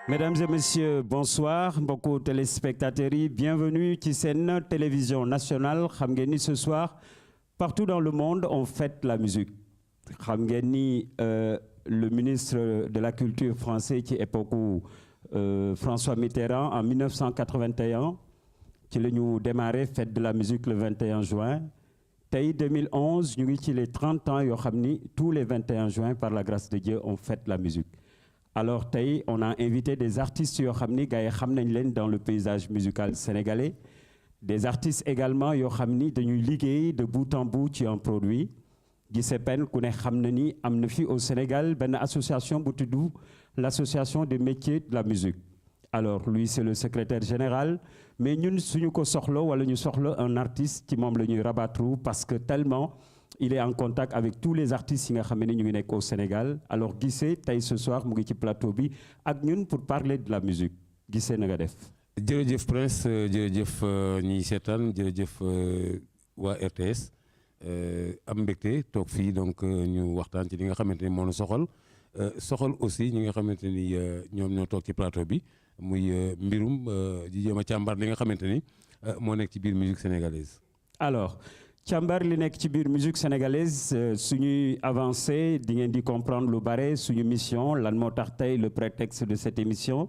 Mesdames et messieurs, bonsoir mbokku téléspectateurs yi bienvenue ci seen télévision nationale. Xam ngeen ni ce soir partout dans le monde on fête la musique. Xam ngeen ni le ministre de la culture français ci époque François Mitterrand en 1981 ci la ñu démarré fête de la musique le 21 juin. Tey 2011 ñu ngi ci les 30 ans yoo xam ni tous les 21 juin par la grâce de Dieu on fête la musique. Alors tey on a invité des artistes yoo xam ni gars yi xam nañ leen dans le paysage musical sénégalais, des artistes également yoo xam ni dañuy liggéey de bout en bout ci un produit. Guissé Pène ku ne xam na ni am na fi au Sénégal benn association bu tudd l'association des métiers de la musique. Alors lui c'est le secrétaire général, mais ñun suñu ko soxla wala ñu soxla un artiste ci moom la ñuy rabattre parce que tellement il est en contact avec tous les artistes yi nga xam ne ñu ngi nekk au Sénégal. Alors Guissé tey ce soir mu ngi ci plateau bi ak ñun pour parler de la musique. Guissé na nga def. jërëjëf Prince jërëjëf ñiy seetaan jërëjëf waa RTS am mbégte toog fii donc ñu waxtaan ci li nga xamante ni moo la soxal aussi ñi nga xamante ni ñoom ñoo toog ci plateau bi muy mbirum di jéem a càmbar li nga xamante ni moo nekk ci biir musique sénégalaise. Alors càmbar li nekk ci biir musique sénégalaise suñuy avancé di ngeen di comprendre lu bare suñu mission lan moo tax tey le prétexte de cette émission.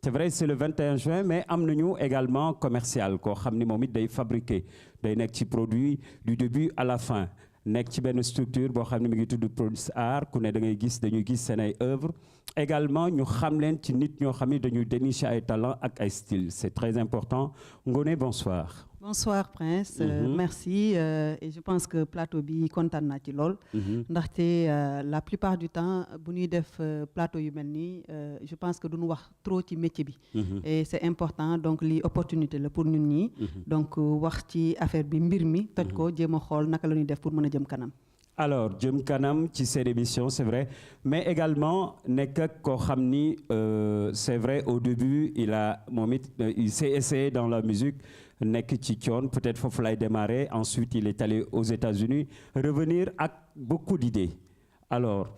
C'est vrai c'est le 21 juin mais am nañu également commercial koo xam ni moom it day fabriquer day nekk ci produit du début à la fin nekk ci benn structure boo xam ne mi ngi tudd Produce Art ku ne da ngay gis dañuy gis seen ay œuvres également ñu xam leen ci nit ñoo xam ni dañuy dénicher ay talent ak ay style c'est très important. Ngoné bonsoir. Bonsoir Prince, merci et je pense que plateau bi kontaan naa ci lool. Ndaxte la plupart du temps bu ñuy def plateau yu mel nii je pense que duñu wax trop ci métier bi. Et c'est important donc lii opportunité la pour ñun ñii. Donc wax ci affaire bi mbir mi toj ko jéem a xool naka la ñuy def pour mën a jëm kanam. Alors jëm kanam ci seen émission c'est vrai mais également nekk ak koo xam ni c'est vrai au début il s'est essayé dans la musique nekk ci coon peut-être foofu lay démarrer ensuite il est allé aux États-Unis revenir ak beaucoup d'idées. Alors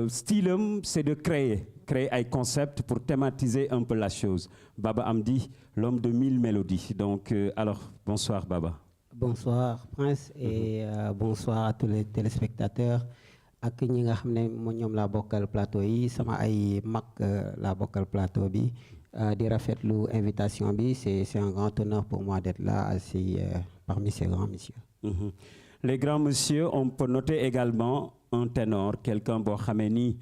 style am c'est de créer ay concepts pour thématiser un peu la chose. Baba Amdi l'homme de 1000 mélodies donc alors bonsoir Baba. Bonsoir Prince et bonsoir à tous les téléspectateurs ak ñi nga xam ne ñoom laa bokkal plateau yi sama ay mag laa bokkal plateau bi di rafetlu invitation bi c'est un grand honneur pour moi d'être là assis parmi ces grands messieurs. Les grands messieurs on peut noter également un ténor quelqu'un boo xamee ni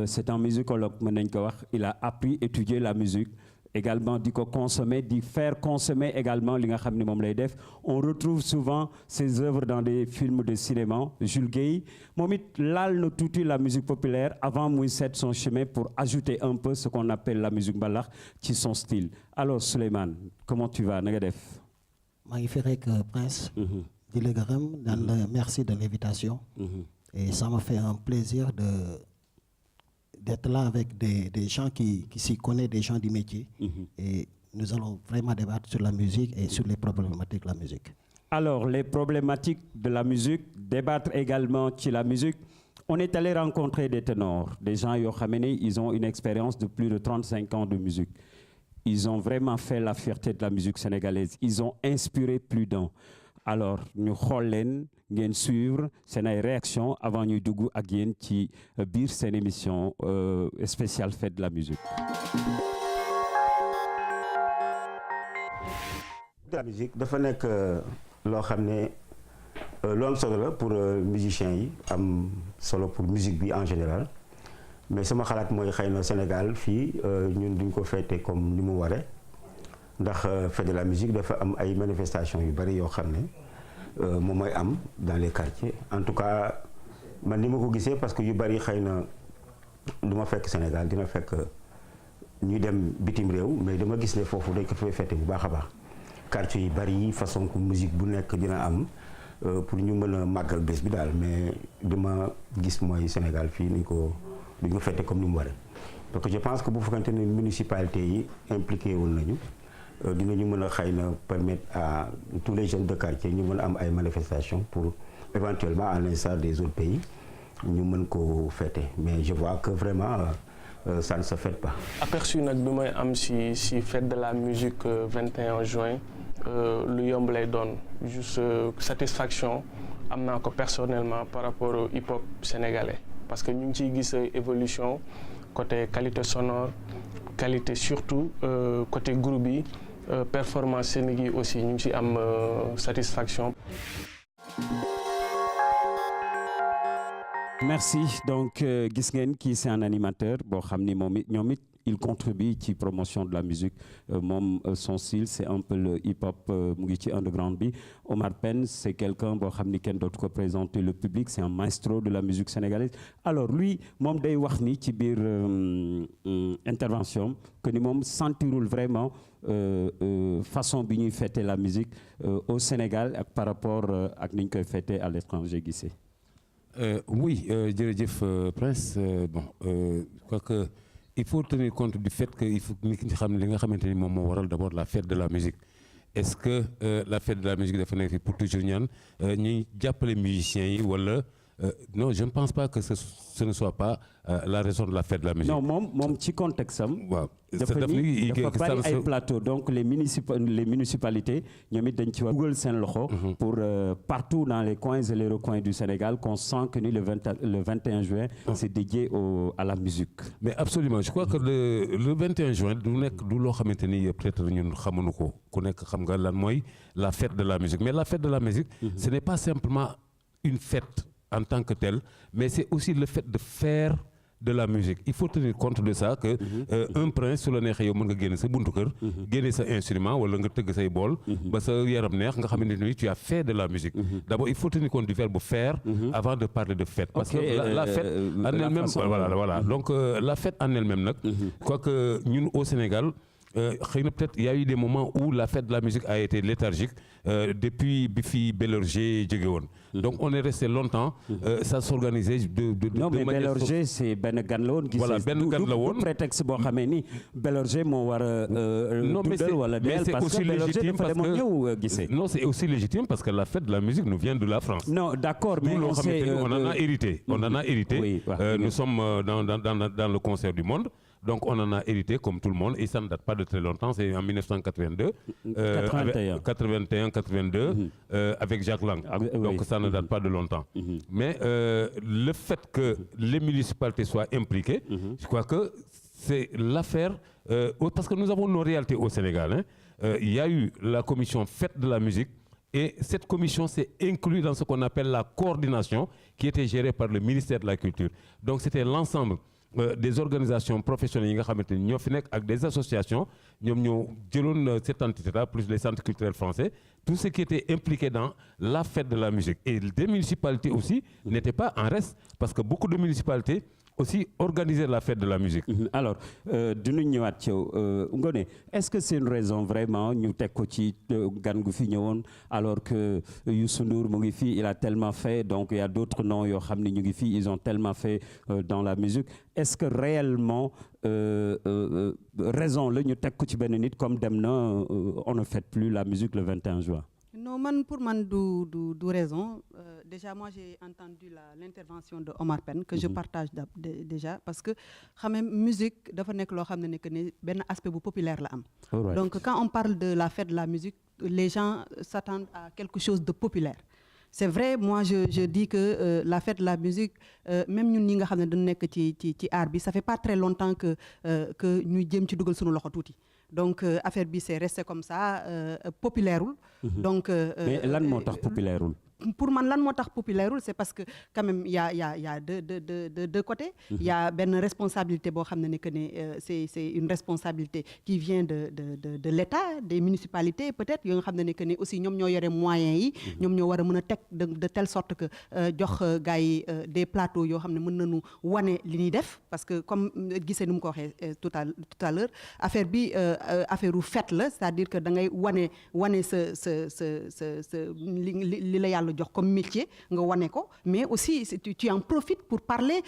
c'est un musicologue mën nañ ko wax il a appris étudier la musique. Également di ko consommer di faire consommer également li nga xam ne moom lay def on retrouve souvent ses œuvres dans des films de cinéma. Jules Guèye moom it laal na tuuti la musique populaire avant muy seet son chemin pour ajouter un peu ce qu'on appelle la musique mbalax ci son style. Alors Souleymane comment tu vas na nga def. maa ngi fi rek Prince. di la gërëm daan la merci de l'invitation. Et ça me fait un plaisir d'être là avec des gens qui s'y connaissent, des gens du métier. Et nous allons vraiment débattre sur la musique et sur les problématiques de la musique. Alors, les problématiques de la musique, débattre également sur la musique. On est allé rencontrer des ténors, des gens yoo xam ne ils ont une expérience de plus de 35 ans de musique. Ils ont vraiment fait la fierté de la musique sénégalaise. Ils ont inspiré plus d'un. Alors ñu xool leen ngeen suivre seen ay réactions avant ñuy dugg ak yéen ci biir seen émission spéciale fête de la musique. La musique dafa nekk loo xam ne lu am solo la pour musiciens yi am solo pour musique bi en général mais sama xalaat mooy xëy na Sénégal fii ñun duñ ko fêter comme ni mu waree. Ndax fête de la musique dafa am ay manifestations yu bari yoo xam ne moom mooy am dans les quartiers en tout cas man ni ma ko gisee parce que yu bari xëy na du ma fekk Sénégal dina fekk ñu dem bitim réew mais dama gis ne foofu dañ ko fay fête bu baax a baax quartier yu bari façon que musique bu nekk dina am pour ñu mën a màggal bés bi daal mais dama gis mooy Sénégal fii duñ ko fête comme ni mu waree donc je pense que bu fekkante ne municipalité yi impliqué woon nañu. Dinañu mën a xëy na permettre à tous les jeunes de quartier ñu mën a am ay manifestations pour éventuellement à l'instar des autres pays ñu mën ko fêter mais je vois que vraiment ça ne se fête pas. Aperçu nag bi may am si fête de la musique 21 juin lu yomb lay doon juste satisfaction am naa ko personnellement par rapport au hip-hop sénégalais parce que ñu ngi ciy gis évolution côté qualité sonore qualité surtout côté groupe yi performance scénique yi aussi ñu ngi ci am satisfaction. Merci. Donc gis ngeen kii c'est un animateur boo xam ni moom it ñoom it il contribue ci promotion de la musique moom son style c'est un peu le hip-hop mu ngi ci underground bi. Omar Pène c'est quelqu'un boo xam ni kenn dootu ko présenter le public c'est un maestro de la musique sénégalaise. Alors lui moom day wax ni ci biir intervention que ni moom sentirul vraiment façon bi ñuy fêter la musique au Sénégal ak par rapport ak ni ñu koy fêter à l'étranger gisee. Oui, jërëjëf Prince bon je crois que il faut tenir compte du fait que il faut nit ñi xam li nga xamante ni moom moo waral d'abord la fête de la musique. Est-ce que la fête de la musique dafa nekk fi pour toujours ñaan ñuy jàppale musiciens yi wala non je ne pense pas que ce ne soit pas la raison de la fête de la musique. Non moom ci contexte am. waaw dafa bari ay plateau donc les municipalités ñoom it dañ ci war dugal seen loxo. pour partout dans les coins et les recoins du Sénégal qu'on sent que ni le 21 juin c'est dédié à la musique. Mais absolument je crois que le 21 juin du nekk du loo xamante ni peut-être ñun xamuñu ko ku nekk xam nga lan mooy la fête de la musique mais la fête de la musique. Ce n'est pas simplement une fête en tant que telle mais c'est aussi le fait de faire de la musique. Il faut tenir compte de ça que un prince su la neexee yow mën nga génne sa buntu kër génne sa instrument wala nga tëgg say bool ba sa yaram neex nga xamante ni tu as fait de la musique. D'abord il faut tenir compte du verbe faire avant de parler de fête parce que la fête en elle-même voilà donc la fête en elle-même nag quoique ñun au Sénégal xëy na peut-être il y a eu des moments où la fête de la musique a été léthargique depuis bi fi Bellorger jóge woon donc on est resté longtemps ça s'organisait non mais Bellorger c'est benn gan la woon voilà benn gan la woon prétexte boo xamee ni Bellorger moo war a tuddal wala del parce que Bellorger dafa demoon ñëw gisee non c'est aussi légitime parce que la fête de la musique nous vient de la France non d'accord mais on en a hérité oui, nous sommes dans le concert du monde. Donc on en a hérité comme tout le monde et ça ne date pas de très longtemps, c'est en 1982, 81-82 avec Jacques Lang. Donc ça ne date pas de longtemps. Mais le fait que les municipalités soient impliquées, je crois que c'est l'affaire, parce que nous avons nos réalités au Sénégal. Il y a eu la commission fête de la musique et cette commission s'est inclue dans ce qu'on appelle la coordination qui était gérée par le ministère de la Culture. Donc c'était l'ensemble des organisations professionnelles yi nga xamante ni ñoo fi nekk ak des associations ñoom ñoo jëloon cette entité-là plus les centres culturels français tout ce qui était impliqué dans la fête de la musique et des municipalités aussi n'étaient pas en reste parce que beaucoup de municipalités aussi organiser la fête de la musique. Alors dinañ ñëwaat ci yow Ngoné est-ce que c'est une raison vraiment ñu teg ko ci gan gu fi ñëwoon alors que Youssou Ndour mu ngi fi il a tellement fait donc il y a d'autres noms yoo xam ne ñu ngi fi ils ont tellement fait dans la musique est-ce que réellement raison la ñu teg ko ci benn nit comme dem na on ne fête plus la musique le 21 juin. Non, pour man du raison. Déjà, moi, j'ai entendu l'intervention de Omar Pène, que je partage déjà, parce que quand même, musique, dafa nekk loo xam ne que ne benn aspect bu populaire la am. Right. Donc, quand on parle de la fête de la musique, les gens s'attendent à quelque chose de populaire. C'est vrai, moi, je dis que la fête de la musique, même ñun ñi nga xam ne dañu nekk ci art bi, ça fait pas très longtemps que ñuy jëm ci dugal sunu loxo tuuti. Donc affaire bi c'est resté comme ça populaireul. Donc mais lan moo tax populaireul. Pour man lan moo tax populaireul c'est parce que quand même il y a deux côtés. Il y a benn responsabilité boo xam ne que ne c'est une responsabilité qui vient de l'État, des municipalités peut-être yoo nga xam ne que ne aussi ñoom ñoo yore moyens yi. ñoom ñoo war a mën a teg de telle sorte que jox gars yi des plateaux yoo xam ne mën nañu wane li ñuy def parce que comme gisee nu mu ko waxee tout à l'heure affaire bi affaire u fête la c'est-à-dire que da ngay wane sa li la yàlla yàlla jox comme métier nga wane ko mais aussi tu en profites pour parler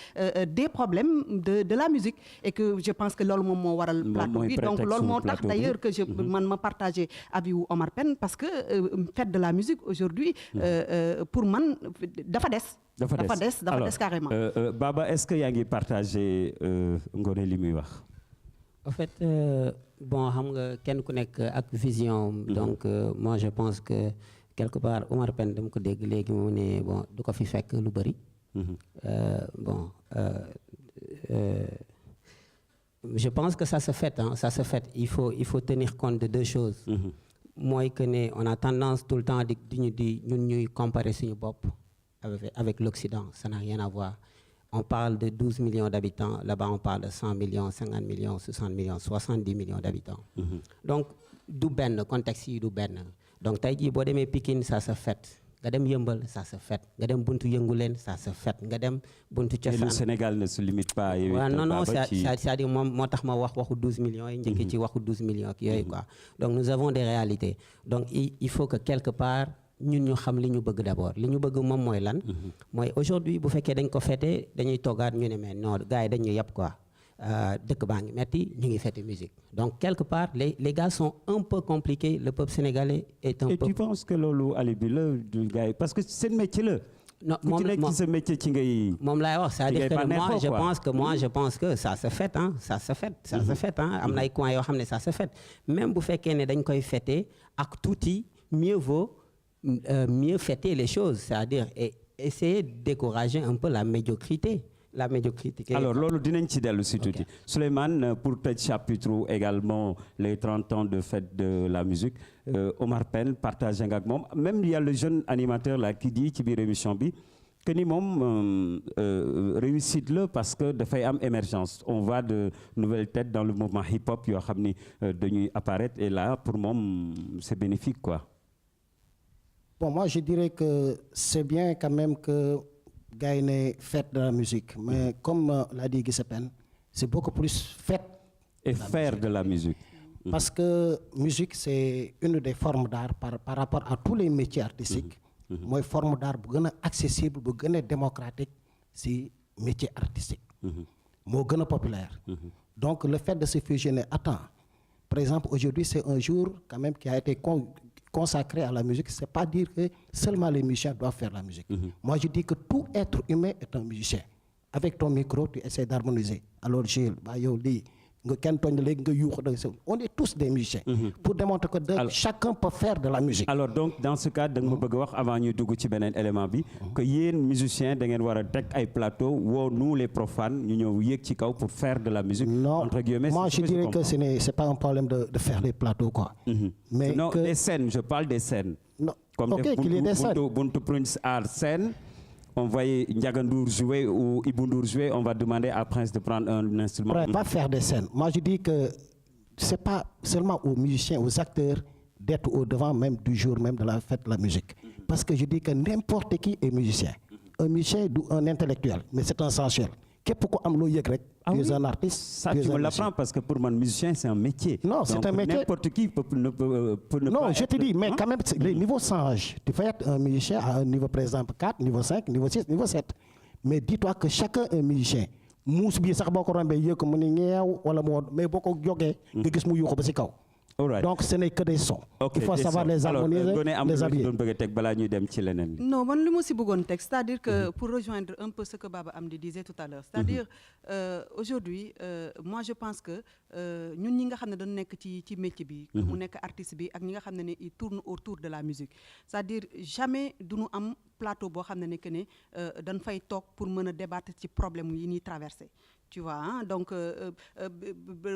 des problèmes de la musique et que je pense que loolu moom moo waral plateau bi donc loolu moo tax d'ailleurs que je man ma partagé avis wu Omar Pène parce que fête de la musique aujourd'hui pour man dafa des carrément. Baba, est-ce que yaa ngi partagé Ngoné li muy wax. En fait bon xam nga kenn ku nekk ak vision donc moi je pense que quelque part Omar Pène dama ko dégg léegi mu ne bon du ko fi fekk lu bëri. Bon je pense que ça se fait il faut tenir compte de deux choses. mooy que ne on a tendance tout le temps di ñun ñuy comparer suñu bopp avec l'Occident, ça n'a rien à voir. On parle de 12 millions d'habitants, là-bas on parle de 100 millions, 50 millions, 60 millions, 70 millions d'habitants. Donc du benn contexte yi du benn donc tey jii boo demee Pikine ça se fait nga dem Yëmbal ça se fait nga dem buntu Yënguleen ça se fait nga dem buntu Cosaan. Et le Sénégal ne se limite pas. Non c'est-à-dire moom moo tax ma waxu 12 millions yi njëkk ci waxu 12 millions ak yooyu quoi. Donc nous avons des réalités donc il faut que quelque part ñun ñu xam li ñu bëgg d'abord li ñu bëgg moom mooy lan. mooy aujourd'hui bu fekkee dañ ko fêter dañuy toogaat ñu ne mais non gars yi dañ ñu yab quoi. dëkk baa ngi metti ñu ngi fêter musique donc quelque part les gars sont un peu compliqués le peuple sénégalais est un peu. Et tu penses que loolu alibi la du gars yi parce que seen métier la. non ku ci nekk ci sa métier ci ngay. moom laay wax c'est-à-dire que moi je pense que ça se fait am na ay coins yoo xam ne ça se fait même bu fekkee ne dañ koy fêter ak tuuti mieux vaut mieux fêter les choses c'est-à-dire et essayer de décourager un peu la médiocrité. Alors loolu dinañ ci dellu si tuuti. Souleymane pour tëj chapitre également les 30 ans de fête de la musique Omar Pène partagé nga ak moom même il y a le jeune animateur là qui dit ci biir émission bi que ni moom réussite la parce que dafay am émergence on voit de nouvelles têtes dans le mouvement hip-hop yoo xam ni dañuy apparaître et là pour moom c'est bénéfique quoi. Bon moi je dirais que c'est bien quand même que gars yi ne fête de la musique mais comme l'a dit Guissé Pène c'est beaucoup plus fête et faire de la musique parce que musique c'est une des formes d'art par rapport à tous les métiers artistiques mooy forme d'art bu gën a accessible bu gën a démocratique si métier artistique moo gën a populaire donc le fait de se fusionner par exemple aujourd'hui c'est un jour quand même qui a été consacré à la musique, c'est pas dire que seulement les musiciens doivent faire la musique. Moi, je dis que tout être humain est un musicien. Avec ton micro, tu essaies d'harmoniser. Alors, Gilles, on est tous des musiciens. Pour démontrer que chacun peut faire de la musique. Alors, donc, dans ce cas, avant de dugg ci beneen élément bi, que yéen musiciens, da ngeen war a teg ay plateau, nous les profanes, ñu ñëw yéeg ci kaw pour faire de la musique. Non, entre guillemets, moi je dirais que c'est pas un problème de faire les plateaux quoi. Mais non, que... des scènes, je parle des scènes. Non. Comme qu'il y ait des scènes. Buntu Prince Art scène. On voyait Ndiaga Ndour jouer ou Ibou Ndour jouer, on va demander à Prince de prendre un instrument. On va faire des scènes. Moi, je dis que c'est pas seulement aux musiciens, aux acteurs d'être au devant même du jour même de la fête de la musique. Parce que je dis que n'importe qui est musicien. Un musicien ou un intellectuel, mais c'est un sensuel. Tu es un artiste. Ça, tu me l'apprends parce que pour moi, musicien, c'est un métier. Non, c'est un métier. N'importe qui peut ne non, pas je te dis, mais quand même, les niveaux changent. Tu peux être un musicien à un niveau, par exemple, 4, niveau 5, niveau 6, niveau 7. Mais dis-toi que chacun est musicien. Mousse bi sax boko rombé yek mu ni ñew wala mo mais boko joggé nga gis mu yuxu ba ci kaw. Donc ce n'est que des sons. Okay, il faut savoir les harmoniser, les habiller. Non, man li ma si bëggoon teg, c'est-à-dire que pour rejoindre un peu ce que Baba Amdi disait tout à l'heure, c'est-à-dire aujourd'hui moi je pense que ñun ñi nga xam ne dañu nekk ci métier bi, que mu nekk artiste bi ak ñi nga xam ne ils tournent autour de la musique, c'est-à-dire jamais duñu am plateau boo xam ne que ne dañ fay toog pour mën a débattre ci problème yi ñuy traverser. Tu vois, hein? Donc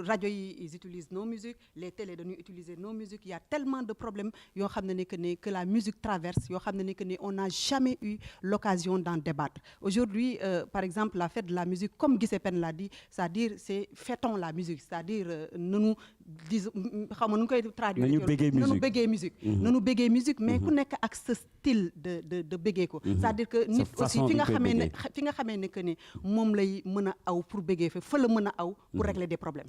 radio ils utilisent nos musiques, les télés dañuy utiliser nos musiques, il y a tellement de problèmes yoo xam ne que la musique traverse, yoo xam ne que on n'a jamais eu l'occasion d'en débattre. Aujourd'hui par exemple la fête de la musique comme Guissé Pène l'a dit, c'est-à-dire c'est fêtons la musique, c'est-à-dire nanu dis xam nga nu koy traduire nanu béggee musique mais ku nekk ak ce style de béggee bégee ko c'est-à-dire que nit aussi fi nga xamee ne que ne moom lay mën a aw pour bégee fa la mën a aw pour régler des problèmes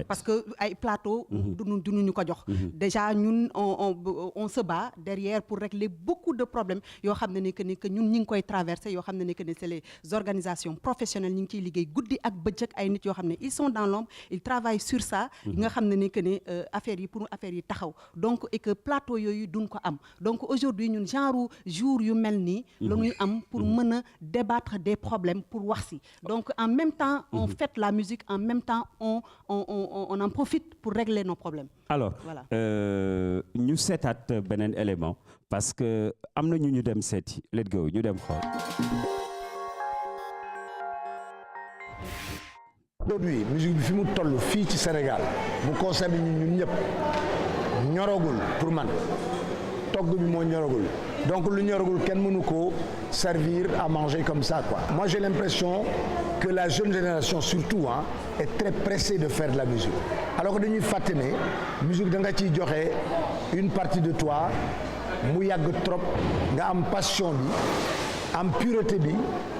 parce que ay plateau duñu ko jox déjà ñun on se bat derrière pour régler beaucoup de problèmes yoo xam ne que ñun ñi ngi koy traverser yoo xam ne que ne c'est les organisations professionnelles ñi ngi ciy liggéey guddi ak bëccëg ay nit yoo xam ne ils sont dans l'ombre ils travaillent sur ça nga xam ne que ne affaire yi taxaw donc et que plateau yooyu duñ ko am donc aujourd'hui ñun genre jour yu mel nii la ñuy am pour mën a débattre des problèmes pour wax si donc en même temps on fête la musique en même temps on en profite pour régler nos problèmes alors voilà ñu seetaat beneen élément parce que am na ñu dem seeti let's go ñu dem xool. aujourd'hui musique bi fi mu toll fii ci Sénégal mu concerne ñun ñëpp ñoragul pour man togg bi moo ñoragul donc lu ñoragul kenn mënu ko servir à manger comme ça quoi. Moi j'ai l'impression que la jeune génération surtout est très pressée de faire de la musique alors que dañuy fàtte ne musique da nga ciy joxe une partie de toi mu yàgg trop nga am passion bi am pureté bi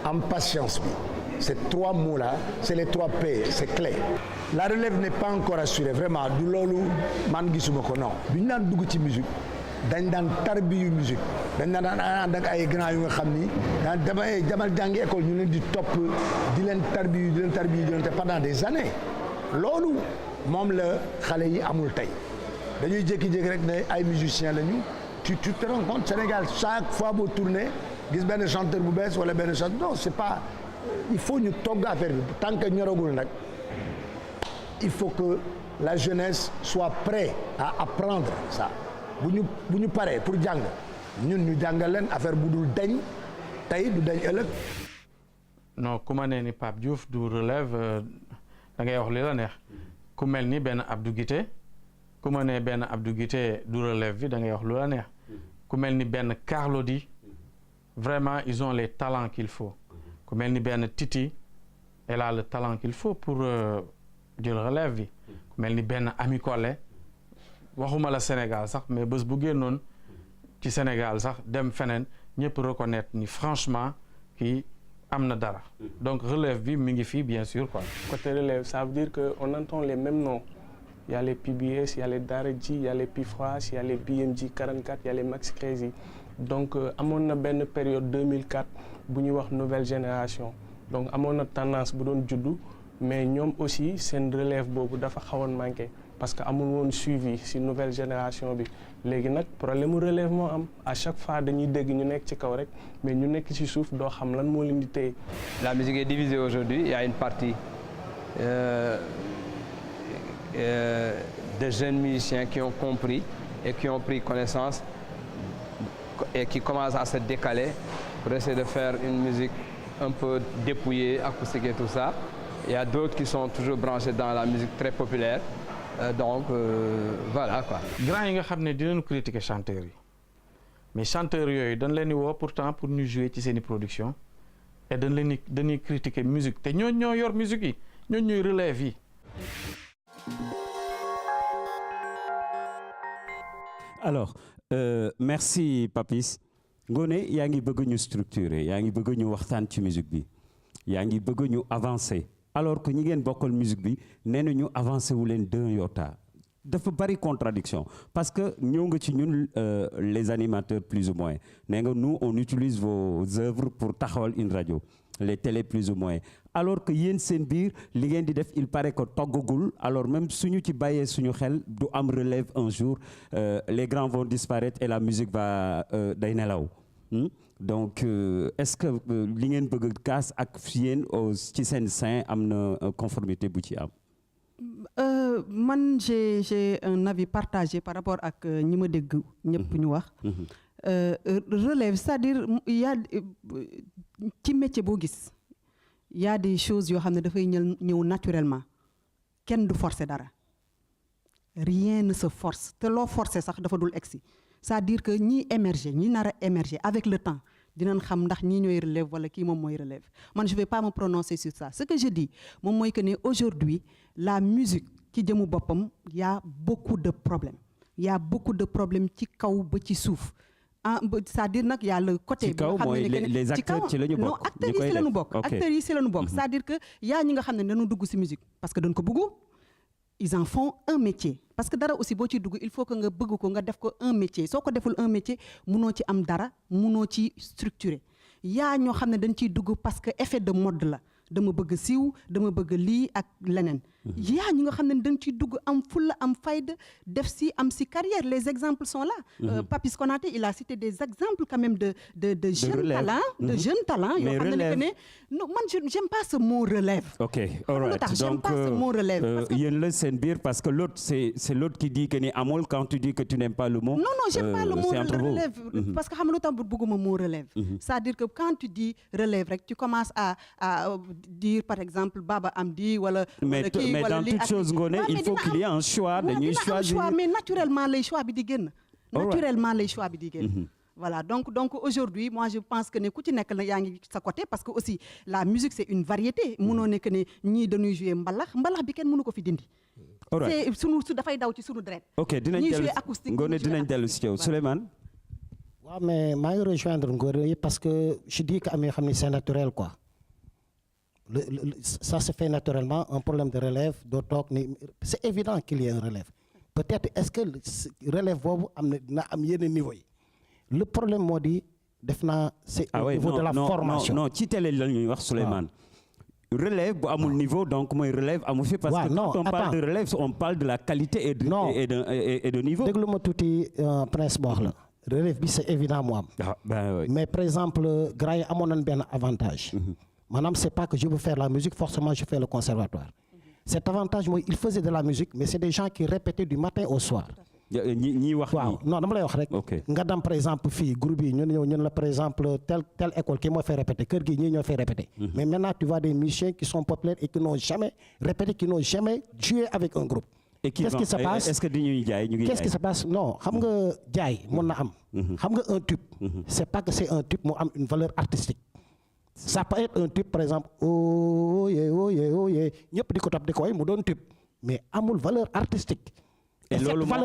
am patience bi. Ces trois mots-là, c'est les 3 P, c'est clé. La relève n'est pas encore assurée, vraiment. Du loolu man gisuma ko non. bi ñu daan dugg ci musique dañ daan tarbiyu musique dañ daan ànd ak ay grands yu nga xam ni daan demal jàngi école ñu leen di topp di leen tarbiyu pendant des années. loolu moom la xale yi amul tey dañuy jékki-jékki rek ne ay musiciens lañu. Tu te rends compte Sénégal chaque fois boo tourné gis benn chanteur bu bees wala benn chanteur non c'est pas. Il faut ñu togg affaire bi tant que ñoragul nag il faut que la jeunesse soit prête à apprendre ça bu ñu paree pour jàng ñun ñu jàngal leen affaire bu dul dañ tey du dañ ëllëg. non ku ma nee ni Pape Diouf du relève da ngay wax li la neex ku mel ni benn Abdou Guité ku ma nee benn Abdou Guité du relève bi da ngay wax lu la neex ku mel ni benn Carlou D vraiment ils ont les talents qu'il faut. ku mel ni benn Titi elle a le talent qu'il faut pour jël relève bi ku mel ni benn Ami Collé waxuma la Sénégal sax mais bés bu génnoon ci Sénégal sax dem feneen ñëpp reconnaître ni franchement kii am na dara donc relève bi mi ngi fii bien sûr quoi. Côté relève ça veut dire que on entend les mêmes noms il y a les PBS il y a les Daara J il y a les Pifras il y a les BMG 44 il y a les Max Crazy donc amoon na benn période 2004 bu ñuy wax nouvelle génération donc amoon na tendance bu doon juddu mais ñoom aussi seen relève boobu dafa xawoon manqué parce que amul woon suivi ci nouvelle génération bi léegi nag problème mu relève moo am à chaque fois dañuy dégg ñu nekk ci kaw rek mais ñu nekk ci suuf doo xam lan moo leen di téye. La musique est divisée aujourd'hui il y a une partie de jeunes musiciens qui ont compris et qui ont pris connaissance et qui commencent à se décaler pour essayer de faire une musique un peu dépouillée, acoustique et tout ça. Il y a d'autres qui sont toujours branchés dans la musique très populaire. Donc voilà quoi. Grand yi nga xam ne dinañu critiquer chanteurs yi mais chanteurs yooyu dañ leen di woo pourtant pour ñu jouer ci seeni production et dañuy critiquer musique te ñooñu ñoo yor musique yi ñooñu ñooy relève yi. Alors merci Papis. Ngoné yaa ngi bëgg ñu structurer yaa ngi bëgg ñu waxtaan ci musique bi yaa ngi bëgg ñu avancer alors que ñi ngeen bokkal musique bi nee na ñu avancer wu leen d'un iota dafa bari contradiction parce que ñëw nga ci ñun les animateurs plus ou moins nee nga nous on utilise vos œuvres pour taxawal une radio les télés plus ou moins alors que yéen seen biir li ngeen di def il paraît que toggagul alors même suñu ci bàyyee suñu xel du am relève un jour les grands vont disparaître et la musique va day nelaw donc est-ce que li ngeen bëgg kaas ak yéen ci seen sein am na conformité bu ci am. Man j'ai un avis partagé par rapport ak ñi ma dégg ñëpp ñu wax. Relève c'est-à-dire il y a ci métier boo gis il y a des choses yoo xam ne dafay ñëw naturellement kenn du forcer dara rien ne se force te loo forcer sax dafa dul egsi c'est-à-dire que ñi émerger ñi nar a émerger avec le temps dinañ xam ndax ñii ñooy relève wala kii moom mooy relève man je vais pas me prononcer sur ça ce que je dis moom mooy que ne aujourd'hui la musique ci jëmu boppam y a beaucoup de problèmes ci kaw ba ci suuf c'est-à-dire nag y a le côté ci kaw mooy les acteurs ci la ñu bokk. non acteurs yi si la ñu bokk. acteurs yi si la ñu bokk. c'est-à-dire que yaa ñi nga xam ne dañu dugg si musique parce que dañ ko bëggu. Ils en font un métier parce que dara aussi boo ciy dugg il faut que nga bëgg ko nga def ko un métier soo ko deful un métier munoo ci am dara munoo ci structurer yaa ñoo xam ne dañ ciy dugg parce que effet de mode la dama bëgg siiw dama bëgg lii ak leneen. yaa ñi nga xam ne dañ ciy dugg am fulla am fayda def si am si carrière les exemples sont là. Papis Konaté il a cité des exemples quand même de jeunes talents. De jeunes talents yoo xam ne ne non man j'aime pas ce mot relève. ok all right j'aime pas ce mot relève. yéen la seen biir parce que l'autre c'est l'autre qui dit que ni amul quand tu dis que tu n'aimes pas le mot. non j'aime pas le mot relève. parce que xam nga lu tax bëgguma mot relève. c'est-à-dire que quand tu dis relève rek tu commences à dire par exemple Baba Amdi wala. mais dans toute chose Ngoné il faut qu'il y ait un choix dañuy choisir. mais naturellement les choix bi di génn. naturellement les choix bi di génn. voilà donc aujourd'hui moi je pense que ne ku ci nekk la yaa ngi sa côté parce que aussi la musique c'est une variété munoo nekk ne ñii dañuy jouer mbalax bi kenn mënu ko fi dindi. c'est sunu su dafay daw ci sunu deret. ok dinañ dellu Ngoné dinañ dellu si yow Souleymane. waaw mais maa ngi rejoindre Ngoné parce que je dis que am na xam ne c'est naturel quoi. Ça se fait naturellement un problème de relève doo toog ni c'est évident qu'il y ait un relève peut-être est-ce que relève boobu am na dina am yenn niveau yi le problème moo di def naa c'est au niveau de la formation non ci télé la ñuy wax Souleymane relève bu amul niveau donc mooy relève amu fi parce que quand on parle de relève on parle de la qualité et de niveau. déglu ma tuuti Prince bo wax la relève bi c'est évident mu am mais par exemple gars yi amoon nañ benn avantage. Madame, c'est pas que je veux faire la musique, forcément je fais le conservatoire. Cet avantage, moi, il faisait de la musique, mais c'est des gens qui répétaient du matin au soir. waaw non dama lay wax rek. nga dem par exemple fii groupe yi ñun la par exemple telle école qui moo fait répéter kër gi ñii ñoo fait répéter. mais maintenant tu vois des musiciens qui sont populaires et qui n'ont jamais répété, qui n'ont jamais joué avec un groupe. Qu'est-ce qui se passe est-ce que dañuy jaay ñu ngi jaay. Qu'est-ce qui se passe non xam nga jaay mën na am. xam nga un tube. c'est pas que c'est un tube moo am une valeur artistique. Ça peut être un tube par exemple oh yeah ñëpp di ko topp di ko way mu doon tube mais amul valeur artistique. et loolu moo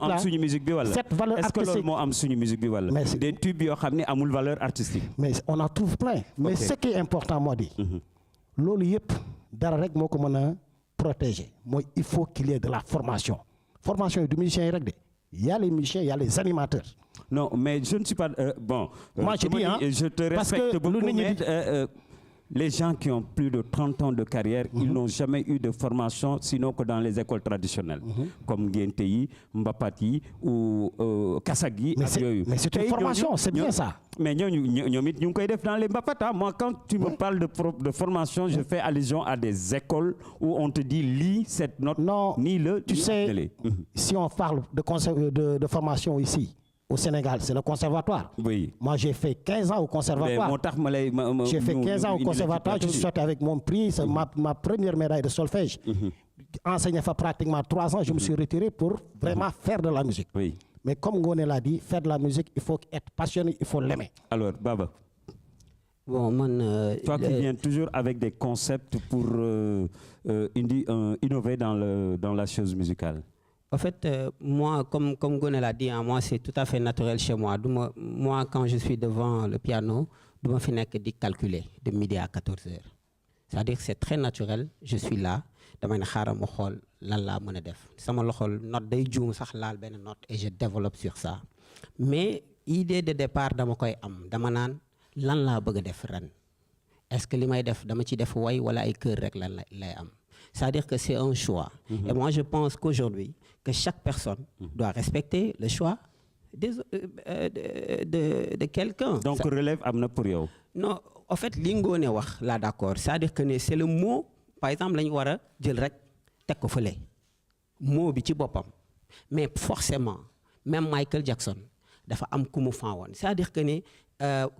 am suñu musique bi wala. cette valeur artistique est-ce que loolu moo am suñu musique bi wala. des tubes yoo xam ne amul valeur artistique. mais on en trouve plein. mais ce qui est important moo di. loolu yëpp dara rek moo ko mën a protéger mooy il faut qu'il y ait de la formation yi du musicien yi rek de il y a les musiciens il y a les animateurs. Non, mais je ne suis pas... bon, moi je dis, je te respecte beaucoup, mais les gens qui ont plus de 30 ans de carrière, ils n'ont jamais eu de formation, sinon que dans les écoles traditionnelles, comme Guenteyi, Mbapati ou Kasagi. Mais c'est une formation, c'est bien ça. Mais nous dans les Mbapata. Moi, quand tu me parles de formation, je fais allusion à des écoles où on te dit lis cette note, ni le... Tu sais, si on parle de formation ici, au Sénégal, c'est le conservatoire. Oui. Moi, j'ai fait 15 ans au conservatoire. J'ai fait 15 ans au conservatoire. Je suis sorti avec mon prix. C'est ma première médaille de solfège. Enseigné pratiquement 3 ans. Je me suis retiré pour vraiment faire de la musique. Oui. Mais comme Ngoné l'a dit, faire de la musique, il faut être passionné, il faut l'aimer. Alors, Baba. Bon, toi qui viens toujours avec des concepts pour innover dans la chose musicale. En fait, moi, comme Ngoné l'a dit, moi, c'est tout à fait naturel chez moi. Moi, quand je suis devant le piano, je ne fais que de calculer de midi à 14h. C'est-à-dire que c'est très naturel. Je suis là. Je vais faire lan def sama loxol note day juum sax laal benn note et je développe sur ça. Mais idée de départ dama koy am dama naan lan laa bëgg a def ren. Est-ce que li may def dama ci def way wala ay kër rek lan lay am. C'est-à-dire que c'est un choix. Et moi, je pense qu'aujourd'hui, que chaque personne doit respecter le choix de quelqu'un. Donc, ça, relève amna pour yow. Non, en fait, Ngoné wax là d'accord. C'est-à-dire que c'est le mot, par exemple, lañu wara jël rek tek ko feulé. Mot bi ci bopam. Mais forcément, même Michael Jackson dafa am ku mu fan woon. C'est-à-dire que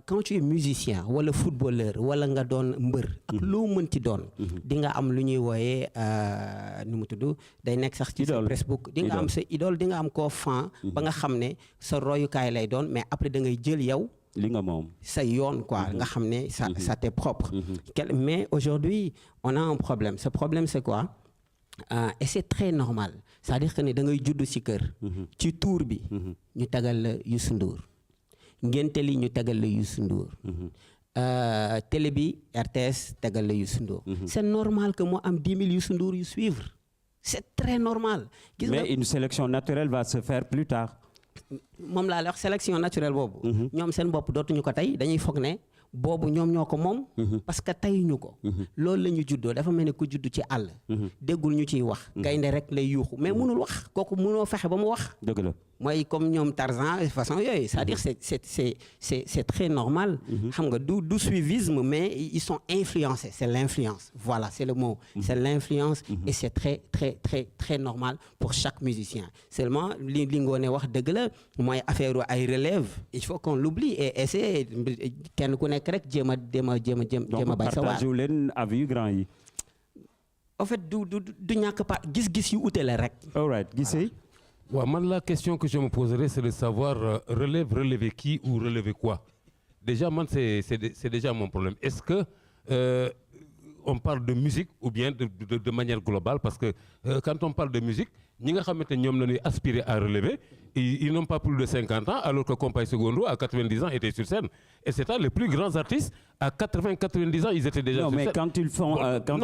quand tu es musicien wala footballeur wala nga doon mbër ak loo mënti doon di nga am lu ñuy wooyee nu mu tudd day nekk sax ci sa Facebook di nga am sa idole di nga am koo fan ba nga xam ne sa royukaay lay doon mais après da ngay jël yow li nga moom sa yoon quoi nga xam ne ça t'est propre mais aujourd'hui on a un problème. Ce problème c'est quoi? Et c'est très normal. C'est-à-dire que ne da ngay judd ci kër ci tour bi ñu tagal la Youssou Ndour ngénte li ñu tegal la Youssou Ndour télé bi RTS tegal la Youssou Ndour c'est normal que mu am 10 000 Youssou Ndour yu suivre c'est très normal. Mais une sélection naturelle va se faire plus tard. moom laa la wax sélection naturelle boobu. ñoom seen bopp dootuñu ko tey dañuy foog ne boobu ñoom ñoo ko moom. parce que teyuñu ko. loolu la ñu juddoo dafa mel ni ku judd ci àll. déggul ñu ciy wax. gaynde rek lay yuuxu mais mënul wax kooku mënoo fexe ba mu wax. dëgg la mooy comme ñoom Tarzan façon yooyu c'est-à-dire c'est très normal. xam nga du suivisme mais ils sont influencés c'est l'influence voilà c'est le mot. c'est l'influence et c'est très très très très normal pour chaque musicien seulement li Ngoné wax dëgg la mooy affaire ay relève il faut qu'on l'oublie et essayer kenn ku nekk rek jéem a bay sa waar. partagé wu leen avis grand yi. en fait du ñàkk pa gis-gis yu ute la rek. all right gisee. Ouais, moi, la question que je me poserais, c'est de savoir relever qui ou relever quoi. Déjà, moi, c'est déjà mon problème. Est-ce que on parle de musique ou bien de manière globale? Parce que quand on parle de musique, nous avons aspiré à relever. Ils n'ont pas plus de 50 ans, alors que Compaye Secondo, à 90 ans, était sur scène. Et c'était les plus grands artistes. À 80-90 ans, ils étaient déjà sur scène. Non, mais quand ils font,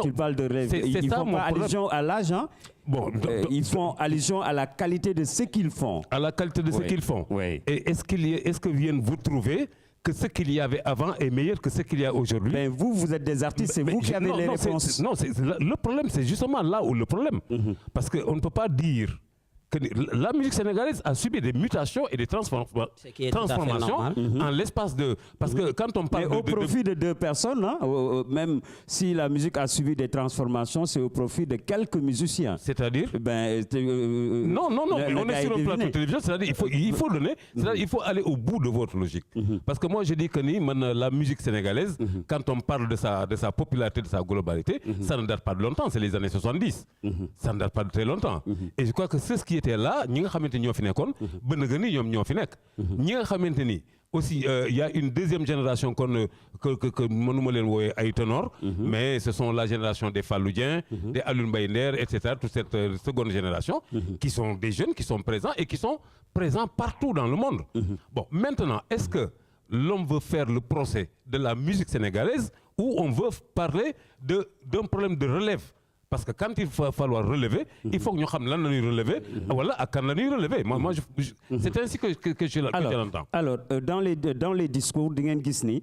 ils parlent de rêve, ils ne font pas allusion à l'âge. Hein? Bon, ils font allusion à la qualité de ce qu'ils font. À la qualité de ce qu'ils font. Oui. Et est-ce que viennent vous trouver que ce qu'il y avait avant est meilleur que ce qu'il y a aujourd'hui? Mais vous êtes des artistes, c'est vous qui avez les réponses. Le problème, c'est justement là où le problème. Parce qu'on ne peut pas dire que la musique sénégalaise a subi des mutations et des transformations en l'espace de... Parce que quand on parle au profit de deux personnes, hein, même si la musique a subi des transformations, c'est au profit de quelques musiciens. C'est-à-dire non, mais on est sur un plateau de télévision, c'est-à-dire il faut donner, c'est-à-dire il faut aller au bout de votre logique. Parce que moi je dis que la musique sénégalaise, quand on parle de sa popularité, de sa globalité, ça ne date pas de longtemps, c'est les années 70. Ça ne date pas de très longtemps. Et je crois que c'est ce qui était là, ñi nga xamante ñoo fi nekkoon ba nga ni ñoom ñoo fi nekk ñi nga xamante ni aussi il y a une deuxième génération que mënuma leen wooyee ay ténor mais ce sont la génération des Fallou Dieng des Alioune Mbaye Nder etc. toute cette seconde génération qui sont des jeunes qui sont présents et qui sont présents partout dans le monde. Bon, maintenant est-ce que l'homme veut faire le procès de la musique sénégalaise ou on veut parler d'un problème de relève? Parce que quand il va falloir relever, il faut que nous sachions là nous relever, voilà, à quand nous relever. Moi, c'est ainsi que je l'entends. Alors, dans les discours d'Ingen Gisni,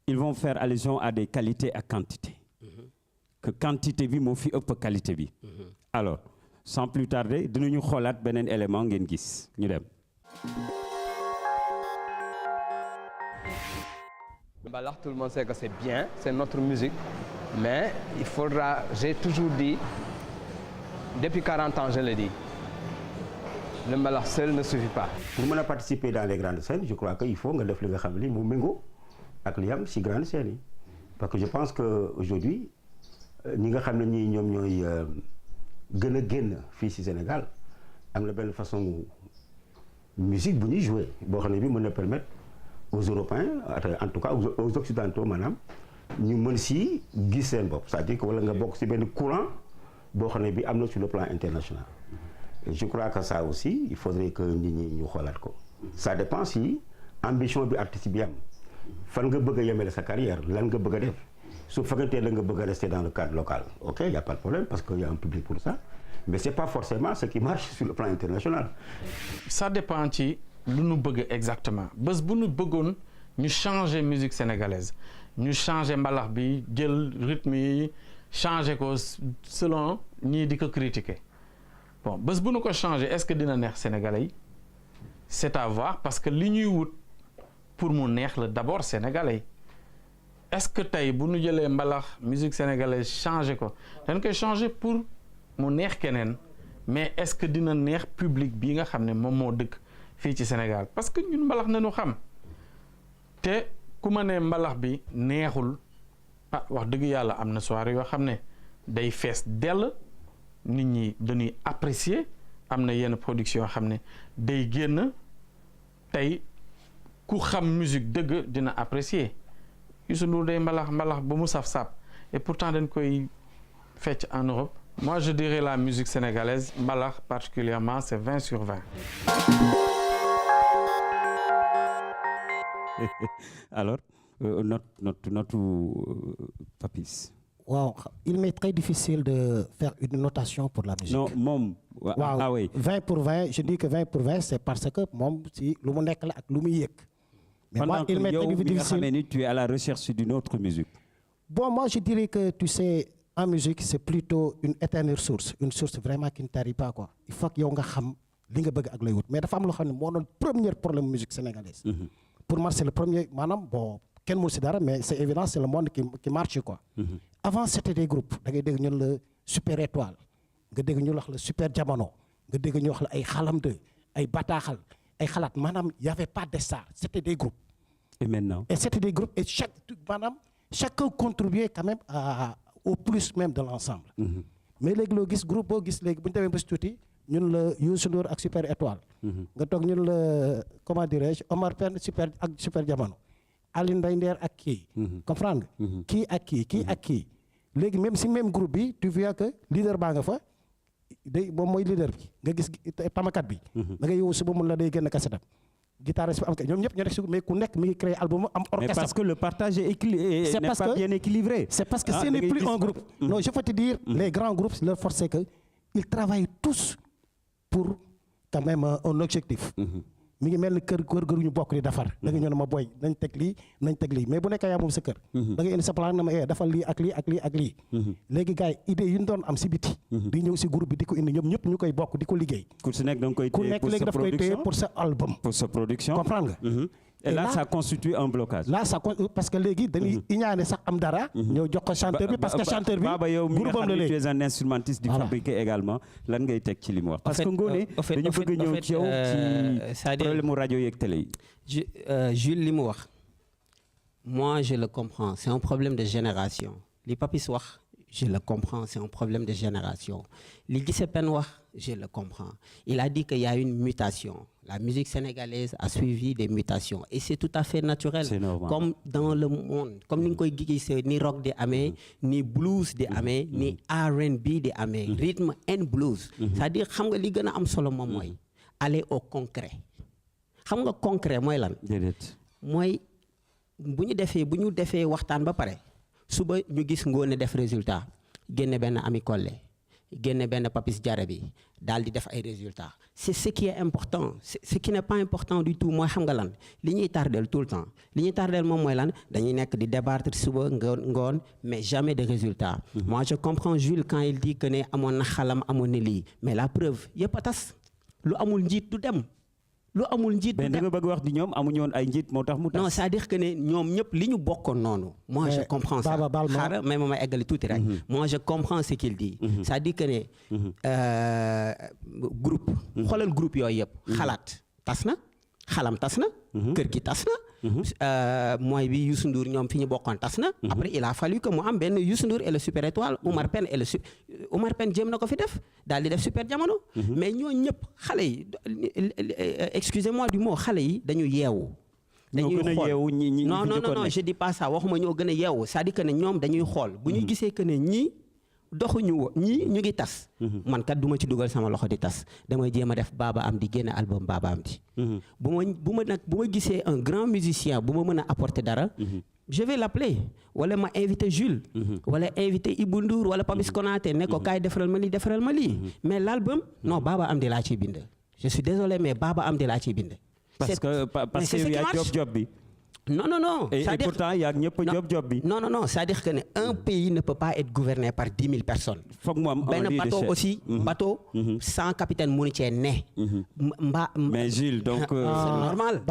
ils vont faire allusion à des qualités à quantité. Que quantité vi mo fi ëpp qualité bi. Alors, sans plus tarder, dinañu xoolaat beneen élément ngeen gis ñu dem. Mbalax, tout le monde sait que c'est bien, c'est notre musique. Mais il faudra, j'ai toujours dit, depuis 40 ans je le dis, le mbalax seul ne suffit pas. Pour participer dans les grandes scènes, je crois qu'il faut que nous fassions des méngos avec les grandes scènes. Parce que je pense qu'aujourd'hui, nous savons que nous sommes au Sénégal. Nous avons une façon de musique pour nous jouer. Nous permettre aux Européens, en tout cas aux Occidentaux, madame, ñu mën si gis seen bopp c'est-à-dire que wala nga bokk si benn courant boo xam ne bi am na sur le plan international. Et je crois que ça aussi il faudrait que nit ñi ñu xoolaat ko. Ça dépend si ambition bi artiste bi am fan nga bëgg a yemale sa carrière lan nga bëgg a def su fekkente la nga bëgg a rester dans le cadre local ok y a pas de problème parce que y a un public pour ça mais c'est pas forcément ce qui marche sur le plan international. Ça dépend ci lu nu bëgg exactement bés bu nu bëggoon ñu changer musique sénégalaise. Nous changer mbalax bi jël rythme yi changer ko selon ñii di ko critiquer bon bés bu ñu ko changer est-ce que dina neex sénégalais yi c'est à voir parce que li ñuy wut pour mu neex la d'abord sénégalais yi est-ce que tey bu ñu jëlee mbalax musique sénégalaise changer ko dañ koy changer pour mu neex keneen mais est-ce que dina neex public bi nga xam ne moom moo dëkk fii ci Sénégal parce que ñun mbalax nañu xam te ku ma ne mbalax bi neexul wax dëgg yàlla am na soirée yoo xam ne day fees dell nit ñi dañuy apprécier am na yenn production yoo xam ne day génn tey ku xam musique dëgg dina apprécier Youssou Ndour day mbalax ba mu saf-sap et pourtant dañ koy fecc en Europe. Moi je dirais la musique sénégalaise mbalax particulièrement c'est 20 sur 20. Alors, notre Papis. Wow, il m'est très difficile de faire une notation pour la musique. Non, mom. Wow. Ah oui. 20 pour 20, je dis que 20 pour 20, c'est parce que mom, si lu mu nekk la ak lu mu yëg. Mais Pendant moi, il m'est très difficile. tu es à la recherche d'une autre musique. Bon, moi, je dirais que, tu sais, en musique, c'est plutôt une éternelle source. Une source vraiment qui ne tarit pas, quoi. Il faut que tu saches ce que tu veux. Mais la femme, c'est le premier problème de la musique sénégalaise. Pour moi, c'est le premier. Madame, bon, quel mot c'est d'arrêt, mais c'est évident, c'est le monde qui marche, quoi. Avant, c'était des groupes. Vous avez le Super Étoile, vous avez le Super Diamano, vous avez le Khalam 2, le Batakhal, le Khalat. Madame, il n'y avait pas de stars. C'était des groupes. Et maintenant? Et c'était des groupes. Et chacun contribuait quand même au plus même de l'ensemble. Mais les groupes, nous le Youssou Ndour ak Super Étoile. Nga tok ñun le comment dirais-je Omar Pène Super Diamano. Aline Mbaye Nder ak kii. Comprendre nga? Kii ak kii. Léegi même si même groupe bi tu vois que leader baa nga fa day moom mooy leader bi nga gis pamakat bi. da ngay yow suba mun la day génn kasetam. Guitariste bi am ñoom ñëpp ñoo nekk si mais ku nekk mi ngi créé album am orchestre. Mais parce que le partage n'est pas bien équilibré. C'est parce que ce n'est plus un groupe. Non, je veux te dire, les grands groupes, leur force c'est que ils travaillent tous pour quand même un objectif. Mi ngi mel ni kër ñu bokk di defar. da nga ñëw ne ma boy nañ teg lii mais bu nekkee yaa moom sa kër. da nga indi sa plan na ma defal lii ak lii ak lii ak lii. léegi gars yi idée yi ñu doon am si biti. di ñëw si groupe bi di ko indi ñoom ñëpp ñu koy bokk di ko liggéey. ku si nekk da nga koy téye ku nekk léegi daf koy téye pour sa album. Pour sa production. Comprendre nga. Et là, ça constitue un blocage. Là, parce que les guides, ils n'y a pas d'ara, ils ont chanteur parce que chanteur tu es un instrumentiste fabriqué également. Lan ngay tek ci limu wax parce que ngone dañu bëgg ñëw ci yow ci problème radio yeek télé. Jules limu wax. Moi, je le comprends, c'est un problème de génération. Les papis wax, je le comprends, c'est un problème de génération. Les Giuseppe wax, je le comprends. Il a dit qu'il y a une mutation. La musique sénégalaise a suivi des mutations et c'est tout à fait naturel. C'est normal. Comme dans le monde, comme ni rock de amé, ni blues de amé, ni R&B de amé, rythme and blues. C'est-à-dire, xam nga li gëna am solo mom moy aller au concret. Xam nga concret moy lan? Moy buñu défé waxtaan ba paré. Suba ñu gis Ngoné def résultat. Génné ben Ami Collé. Génné ben Papis Diarrabi dal di def ay résultats. C'est ce qui est important. Ce qui n'est pas important du tout mooy xam nga lan li ñuy tardel tout le temps li ñuy tardel moom mooy lan dañuy nekk di débattre suba ngoon mais jamais de résultats. Moi je comprends Jules quand il dit que ne amoon na xalam amoon na lii mais la preuve yëpp a tas lu amul njiit du dem. Lu amul njiit mais da nga bëgg wax di ñoom amuñu woon ay njiit moo tax mu tas. Non c'est-à-dire que ne ñoom ñëpp li ñu bokkoon noonu. Moi je comprends ça. Xaaral mais ma eggali tuuti rek. Moi je comprends ce qu'il dit. C'est-à-dire que ne groupe. xoolal groupe yooyu yëpp. xalaat tas na xalam tas na. kër gi tas na. mooy bi Youssou Ndour ñoom fi ñu bokkoon tas na. Après il a fallu que mu am benn Youssou Ndour et le Super Étoile Omar Pène et le Omar Pène jéem na ko fi def daal di def Super Diamano. Mais ñoo ñëpp xale yi excusez-moi du mot xale yi dañu yeewu. dañuy xool non je dis pas ça waxuma ñoo gën a yeewu c'est-à-dire que ne ñoom dañuy xool bu ñu gisee que ne ñii doxuñu wo ñii ñu ngi tas. man kat duma ci dugal sama loxo di tas damay jéem a def Baba Amdi génne album Baba Amdi. bu ma gisee un grand musicien bu ma mën a apporter dara. Je vais l'appeler wala ma invité Jules. wala invité Ibou Ndour wala Papis Konaté ne ko kaay defaral ma lii mais l'album non Baba Amdi laa ciy bind. Je suis désolé mais Baba Amdi laa ciy bind. parce que y a job bi. Non. Et pourtant, il y a job bi. Non. C'est-à-dire qu'un pays ne peut pas être gouverné par 10 000 personnes. Faut que moi, bateau aussi, bateau, sans capitaine Mouniché né. Mais Gilles, donc... c'est normal.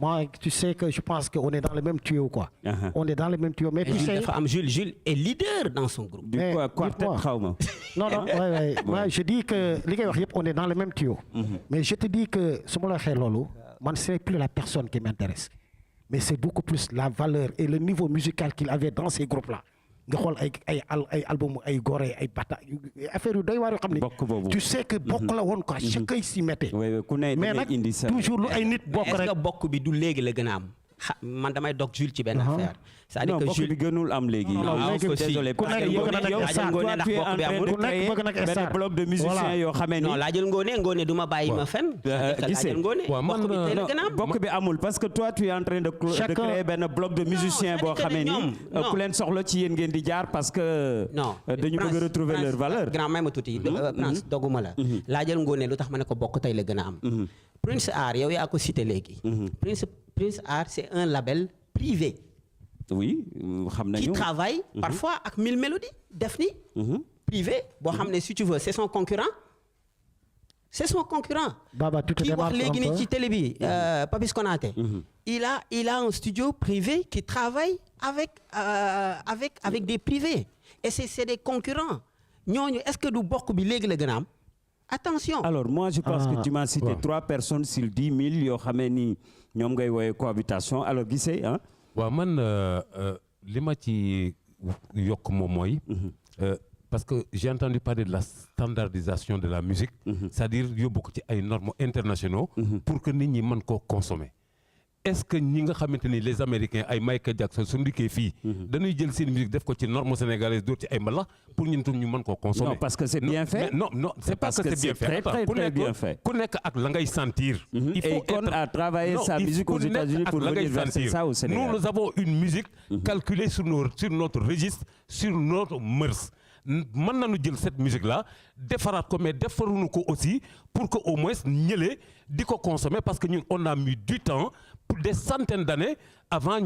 Moi, tu sais que je pense qu'on est dans le même tuyau, quoi. On est dans le même tuyau. Mais tu sais... Jules est leader dans son groupe. Non, ouais. Je dis que on est dans le même tuyau. Mais je te dis que ce moment-là, moi, ce n'est plus la personne qui m'intéresse, mais c'est beaucoup plus la valeur et le niveau musical qu'il avait dans ces groupes-là. Ay album ay Gorée ay Bata affaire yu doy waar yoo xam ne tu sais que bokk la woon quoi chacun s'y mettait. Mais nag toujours lu ay nit bokk rek. est-ce que bokk bi du léegi la gën a am. man damay dog Jules ci benn affaire. c'est-à-dire que Jules bi gënul am léegi. désolé parce que yow benn bloc de musiciens yoo xamee ni. non laajal Ngoné du ma bàyyi ma fen. gisee bokk bi amul parce que toi tu es en train de créer benn bloc de musiciens boo xamee ni ku leen soxla ci yéen ngeen di jaar parce que. dañu bëgg retrouver leur valeur. grand may ma tuuti Prince doguma la. laajal Ngoné lu tax ma ne ko bokk tey la gën a am. Prince Art yow yaa ko cité léegi. Prince Art c'est un label privé. oui xam nañu qui travaille parfois ak Mille Mélodies def ni privé boo xam ne si tu veux c'est son concurrent. Baba tu te kii wax démarques léegi un nii peu. ci télé bi Papis Konaté. il a un studio privé qui travaille avec des privés et c'est des concurrents ñooñu est-ce que du bokk bi léegi la gën a am attention. alors moi je pense que tu m'as cité 3 personnes sur 10 000 yoo xamee ni ñoom ngay woowee cohabitation alors gisee ah. waaw man li ma ci yokk moom mooy. parce que j'ai entendu parler de la standardisation de la musique. c'est-à-dire yóbbu ko ci ay normes internationaux. pour que nit ñi mën koo consommer. est-ce que ñi nga xamante ni les Américains ay Michael Jackson su ndikkee fii. dañuy jël seen musique def ko ci normes sénégalaises door ci ay mbalax pour ñun tam ñu mën koo consommer. non parce que c'est bien fait. non c'est pas que c'est bien fait. très bien fait. ku nekk ak la ngay sentir. il faut qu'on a travaillé sa musique aux États-Unis pour venir verser ça au Sénégal. nous avons une musique calculée sur notre registre sur notre mœurs. mën nañu jël cette musique là defaraat ko mais defaruñu ko aussi pour que au moins ñële di ko consommer parce que ñun on a mis du temps pour des centaines d'années avant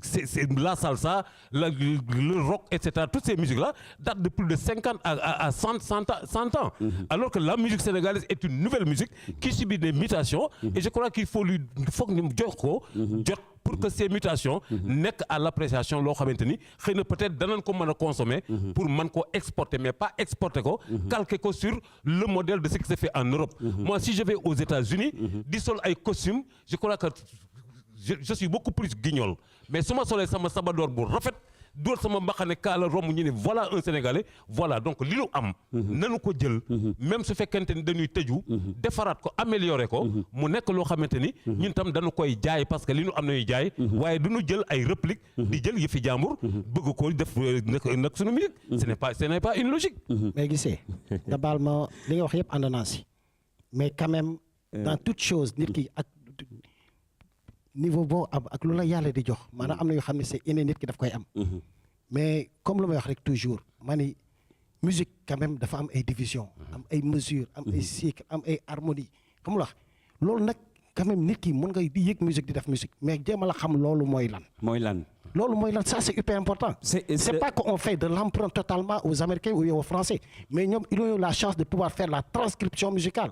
c'est la salsa le rock etc. toutes ces musiques là datent de plus de 50 à 100 ans. Alors que la musique sénégalaise est une nouvelle musique qui subit des mutations et je crois qu'il faut que ñu jox ko jot pour que ces mutations nekk à l'appréciation loo xamante ni xëy na peut-être danañ ko mën a consommer pour mën ko exporter mais pas exporter ko calquer ko sur le modèle de ce qui se fait en Europe. Moi si je vais aux États-Unis di sol ay costumes je crois que je suis beaucoup plus guignol mais su ma solee sama sabadoor bu rafet dóor sama mbaxane kaala romb ñu ne voilà un Sénégalais voilà donc li lu am nanu ko jël même su fekkente ni dañuy tëju defaraat ko améliorer ko mu nekk loo xamante ni ñun tam dañu koy jaay parce que li ñu am nañuy jaay waaye duñu jël ay réplique di jël yëfi jàmbur bëgg ko def nag suñu musique ce n'est pas une logique. mais gisee nga baal ma li nga wax yëpp ànd naa si mais quand même dans toute chose nit ki ak niveau boo am ak lu la yàlla di jox maanaam am na yoo xam ne c'est inné nit ki daf koy am mais comme lu may wax rek toujours ma ni musique quand même dafa am ay division am ay mesures am ay cycle am ay harmonie xam nga loolu nag quand même nit ki mën nga di yëg musique di def musique mais jéem a la xam loolu mooy lan loolu mooy lan ça c'est hyper important c'est pas qu'on fait de l'emprunt totalement aux Américains ou aux Français mais ñoom ils ont eu la chance de pouvoir faire la transcription musicale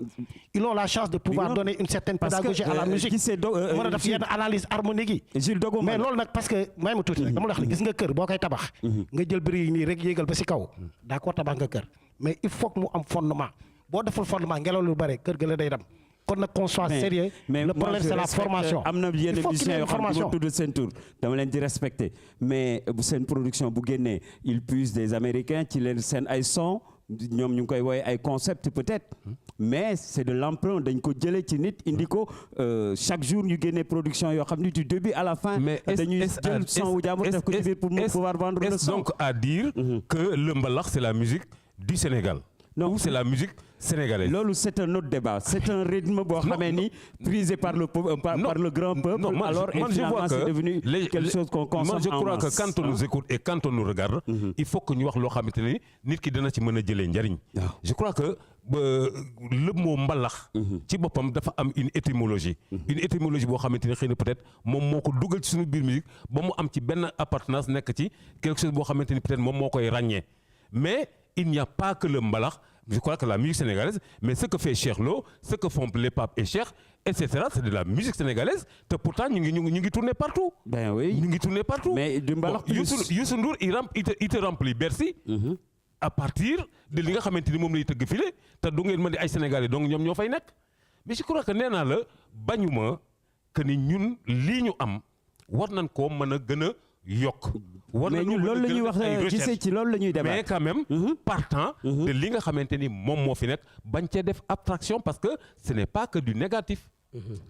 ils ont la chance de pouvoir donner une certaine pédagogie à la musique mën a def yenn analyse harmonique yi mais loolu nag parce que may ma tuuti rek dama la wax gis nga kër boo koy tabax nga jël briques yi nii rek yéegal ba si kaw d'accord tabax nga kër mais il faut que mu am fondement boo deful fondement ngelaw lu bare kër ga la day dem kon nag qu'on soit sérieux le problème c'est la formation am na yenn émission yoo xam ne du ma tudd seen tur dama leen di respecter mais bu seen production bu génnee ils puisent des Américains ci leen seen ay son ñoom ñu ngi koy woowee ay concept peut-être mais c'est de l'emprunt dañ ko jëlee ci nit indi ko chaque jour ñu génnee production yoo xam ne du début à la fin dañuy jël son wu jàmbur def ko ci biir pour pouvoir vendre le son. donc à dire que le mbalax c'est la musique du Sénégal ou c'est la musique sénégalaise. loolu c'est un autre débat c'est un rythme boo xamee ni prisé par le grand peuple. alors et finalement c'est devenu quelque chose qu'on consomme en masse. je crois que quand on nous écoute et quand on nous regarde. il faut que ñu wax loo xamante ni nit ki dina ci mën a jëlee njariñ. je crois que le mot mbalax. ci boppam dafa am une étymologie. une étymologie boo xamante ni xëy na peut-être moom moo ko dugal ci suñu biir musique ba mu am ci benn appartenance nekk ci quelque chose boo xamante ni peut-être moom moo koy ràññee mais il n'y a pas que le mbalax. Je crois que la musique sénégalaise, mais ce que fait Cheikh Lo, ce que font les Papes et Cheikh, etc., c'est de la musique sénégalaise. Que pourtant, nous tournons partout. Ben oui. Nous tournons partout. Mais du mbalax Youssou Ndour, il te remplit Bercy à partir de li nga xamante ni moom lay tëgg file te du ngeen mën di ay Sénégalais donc ñoom ñoo fay nekk. Mais je crois que nee naa la bañuma que ni ñun lii ñu am war nañ koo mën a gën a yokk. mais ñun loolu la ñuy wax gisee ci loolu la ñuy débat mais quand même partant de li nga xamante ni moom moo fi nekk bañ cee def abstraction parce que ce n'est pas que du négatif.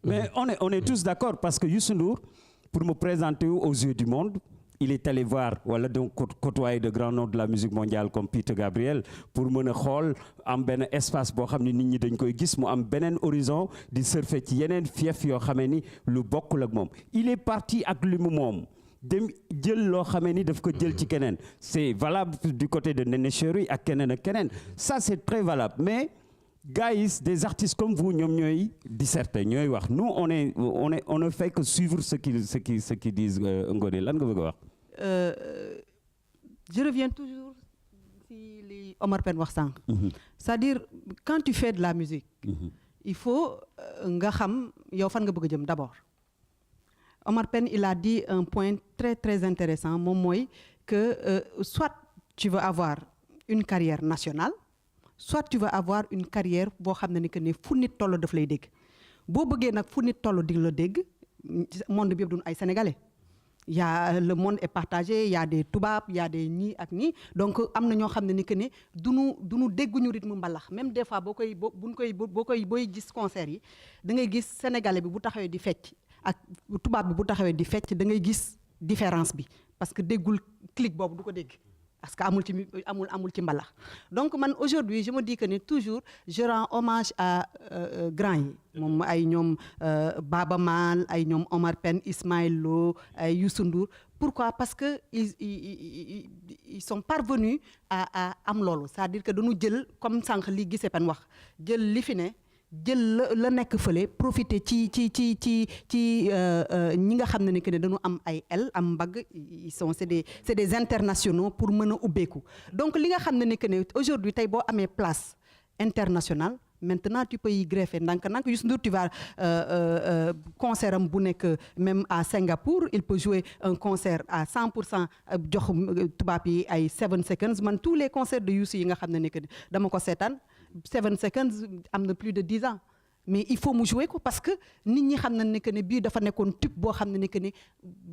mais on est tous d'accord parce que Youssou Ndour pour me présenter aux yeux du monde. Il est allé voir wala donc côtoyer de grands noms de la musique mondiale comme Peter Gabriel pour mën a xool am benn espace boo xam ne nit ñi dañ koy gis mu am beneen horizon di surfer ci yeneen fief yoo xamee ni lu bokkul ak moom. Il est parti ak li mu moom dem jël loo xamee ni daf ko jël ci keneen. C'est valable du côté de Néné Chéri ak keneen ak keneen. Ça c'est très valable mais guys, des artistes comme vous ñoom ñooy disserter ñooy wax. Nous on ne fait que suivre ce qu'ils disent. Ngoné lan nga bëgg a wax. Je reviens toujours si li Omar Pène wax sànq. C'est-à-dire quand tu fais de la musique. Il faut nga xam yow fan nga bëgg a jëm d'abord. Omar Pène il a dit un point très très intéressant moom mooy que soit tu veux avoir une carrière nationale soit tu veux avoir une carrière boo xam ne que ne fu nit toll daf lay dégg boo bëggee nag fu nit toll di la dégg monde bi yëpp duñ ay sénégalais. Il y a le monde est partagé, il y a des tubaab, il y a des ñii ak ñii donc am na ñoo xam ne ni que ne duñu dégguñu rythme mbalax même des fois booy gis concert yi da ngay gis sénégalais bi bu taxawee di fecc ak tubaab bi bu taxawee di fecc da ngay gis différence bi parce que déggul clic boobu du ko dégg parce que amul ci mbalax donc man aujourd'hui je me dis que ne toujours je rends hommage à grand yi moom ay ñoom Baba Maal ay ñoom Omar Pène Ismaël Lo ay Youssou Ndour pourquoi parce que ils sont parvenus à am loolu c'est-à-dire que dañu jël comme sànq li gisee Pène wax jël li fi ne jël la nekk fële profiter ci ñi nga xam ne que ne dañu am ay am mbagg c'est des internationaux pour mën a ubbeeku donc li nga xam ne que ne aujourd'hui tey boo amee place internationale maintenant tu peux y greffer ndànk Youssou Ndour tu vas concert am bu nekk même à Singapour il peut jouer un concert à 100% jox tubaab yi ay 7 seconds man tous les concerts de Youssou yi nga xam ne que dama ko seetaan 7 seconds am na plus de 10 ans mais il faut mu jouer ko parce que nit ñi xam nañ ne que ne bii dafa nekkoon tube boo xam ne que ne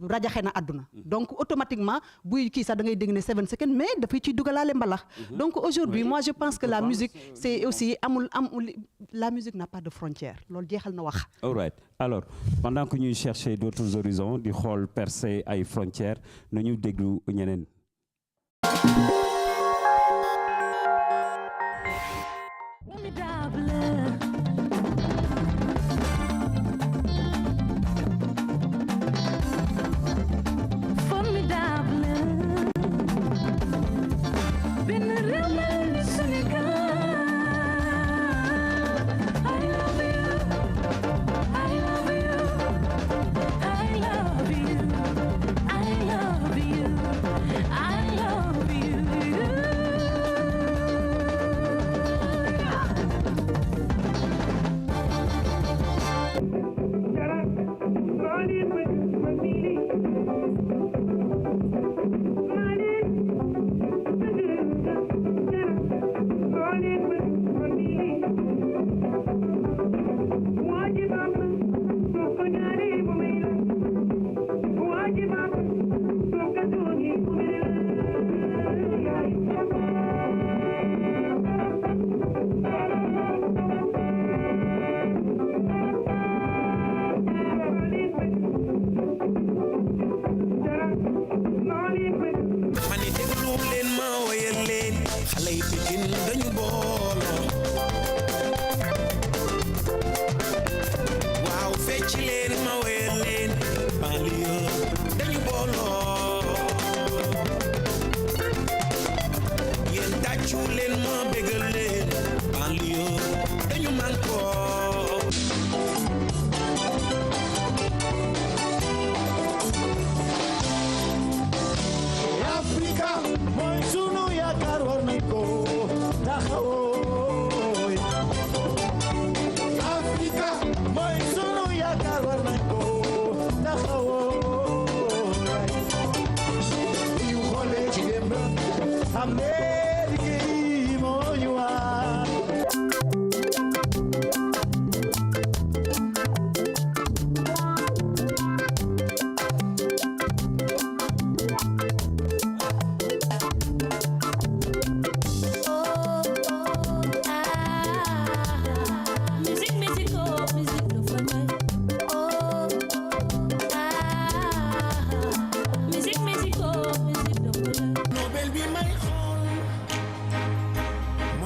rajaxe na àdduna donc automatiquement buy kii sax da ngay dégg ne 7 seconds mais dafay ciy dugalaale mbalax donc aujourd'hui moi je pense que la musique c'est aussi la musique n'a pas de frontières loolu jeexal na wax. All right alors pendant que ñuy chercher d'autres horizons di xool percer ay frontières nañu déglu ñeneen.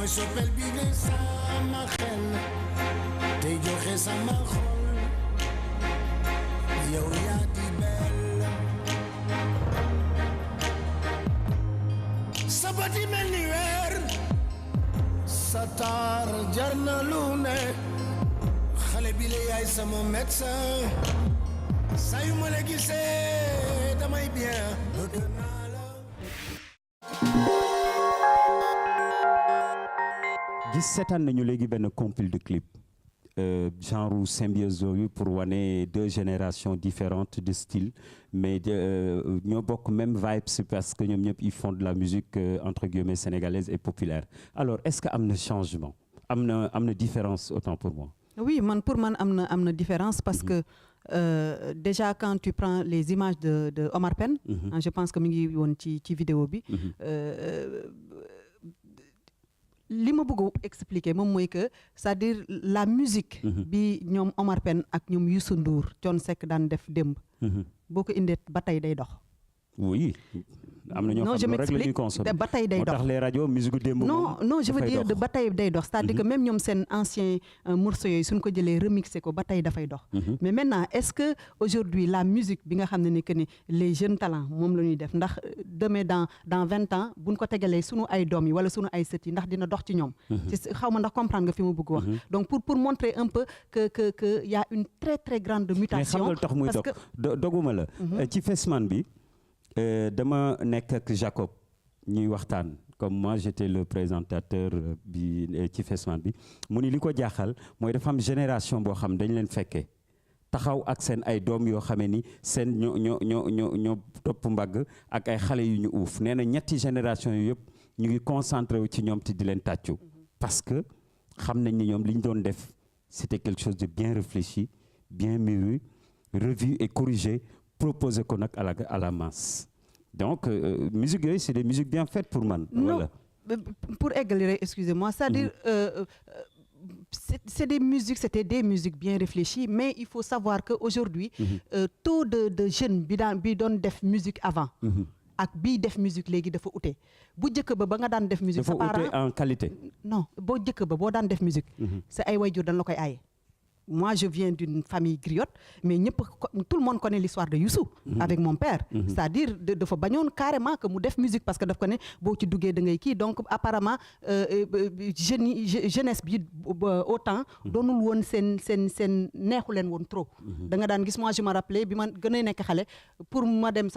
mooy soppel bi ne sama xel tey joxe sama xol yow yaa di belle sa bati mel ni weer sa taar jar na lu ne xale bi la yaay sama médecin saa yu ma la gisee damay bien bëgg naa la. gis seetaan nañu léegi benn compil de clip genre symbiose yooyu pour wane deux générations différentes de style mais ñoo bokk même vibes parce que ñoom ñëpp ils font de la musique entre guillemets sénégalaise et populaire alors est-ce que am na changement am na différence autant pour moi. Oui, pour moi, am na différence parce que déjà quand tu prends les images de Omar Pène, je pense que mi ngi woon ci vidéo bi. Li ma bëgg expliquer moom mooy que c'est-à-dire la musique. bi ñoom Omar Pène ak ñoom Youssou Ndour Thione Seck daan def démb. boo ko indee ba tey day dox. Oui. am na ñoo xam ne rek la ñuy consommer ba tey day dox moo tax les radios musique démb non je veux dire de ba tey day dox c'est-à-dire que même ñoom seen ancien morceaux yooyu suñ ko jëlee remixé ko ba tey dafay dox mais maintenant est-ce que aujourd'hui la musique bi nga xam ne ni que ni les jeunes talents moom la ñuy def ndax demain dans 20 ans buñ ko tegalee sunu ay doom yi wala sunu ay sët yi ndax dina dox ci ñoom xaw ma ndax comprendre nga fi mu bëgg wax donc pour montrer un peu que y a une très très grande mutation mais xam nga tax muy doguma la ci Fesman bi dama nekk ak Jacob ñuy waxtaan comme moi j'étais le présentateur bi ci Fesman bi mu ni li ko jaaxal mooy dafa am génération boo xam dañ leen fekkee taxaw ak seen ay doom yoo xamee ni seen ñoo topp mbagg ak ay xale yu ñu uuf nee na ñetti génération yu yëpp ñu ngi concentré wu ci ñoom te di leen tàccu parce que xam nañ ni ñoom li ñu doon def c'était quelque chose de bien réfléchi bien mûri revu et corrigé proposé ko nag à la masse donc musique yooyu c'est des musiques bien faites pour man. Non, voilà. Pour égaler, excusez-moi, c'est-à-dire c'était des musiques bien réfléchies mais il faut savoir que aujourd'hui taux de jeunes bi doon def musique avant. ak bii def musique léegi dafa ute bu njëkk ba nga daan def musique. dafa ute en qualité. non boo njëkk ba boo daan def musique. sa ay waajur dañ la koy aaye. Moi, je viens d'une famille griotte, mais tout le monde connaît l'histoire de Youssou avec mon père. C'est-à-dire, de fa bañoon carrément que mu def musique parce que daf ko ne boo ci duggee da ngay kii donc apparemment jeunesse bi autant doonul woon seen neexu leen woon trop. da nga daan gis moi je me rappelais bi man gën a nekk xale pour ma dem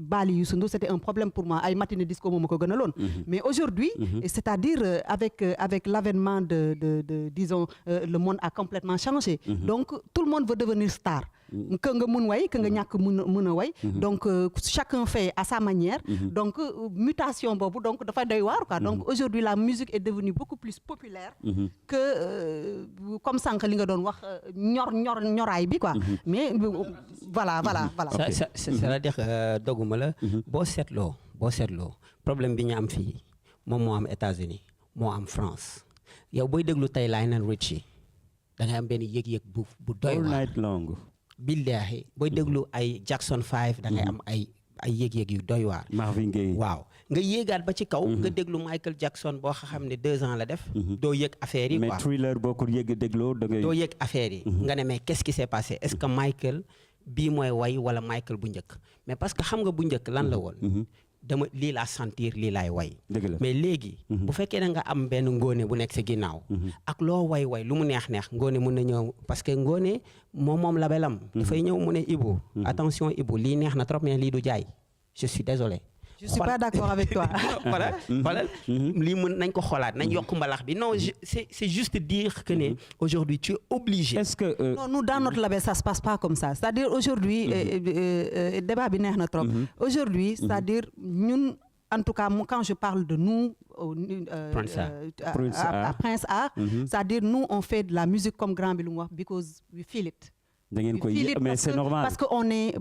baali Youssou Ndour c'était un problème pour moi ay matinée disco moom ma ko gënaloon. Mais aujourd'hui, c'est-à-dire avec l'avènement de disons le monde a complètement changé. Donc tout le monde veut devenir star. Que nga mun way que nga ñàkk mun a way. Donc chacun fait à sa manière. Donc mutation boobu donc dafa doy waar quoi. Donc aujourd'hui la musique est devenue beaucoup plus populaire. Que comme sànq li nga doon wax ñoraay bi quoi. Mais voilà. c'est-à-dire doguma la. boo seetloo problème bi ñu am fii moom moo am États-Unis moo am France yow booy déglu tey Lionel Richie da ngay am benn yëg-yëg bu doy waar. all night long. billaahi booy déglu ay Jackson 5 da ngay am ay yëg-yëg yu doy waar. Marvin Gaye. waaw nga yéegaat ba ci kaw. nga déglu Michael Jackson boo xam ne 2 ans la def. doo yëg affaire yi quoi mais Thriller boo ko dégloo da ngay. doo yëg affaire yi. nga ne mais qu'est-ce qui s'est passé est-ce que Michael bii mooy way wala Michael bu njëkk mais parce que xam nga bu njëkk lan la woon. dama lii laa sentir lii laay way mais léegi bu fekkee da nga am benn ngóone bu nekk sa ginnaaw ak loo way lu mu neex ngóone mun na ñëw parce que ngóone moom labelam dafay ñëw mu ne Ibu attention Ibu lii neex na trop mais lii du jaay je suis désolé. Je suis pas d'accord avec toi. Voilà. lii mën nañ ko xoolaat nañ yokk mbalax bi non c'est juste dire que ne aujourd'hui tu es obligé. Est-ce que non nous dans notre label ça se passe pas comme ça c'est-à-dire aujourd'hui débat bi neex na trop. Aujourd'hui c'est-à-dire ñun en tout cas quand je parle de nous à Prince Art c'est-à-dire nous on fait de la musique comme grand bi lu mu wax because we feel it. Mais c'est normal. Parce qu'on est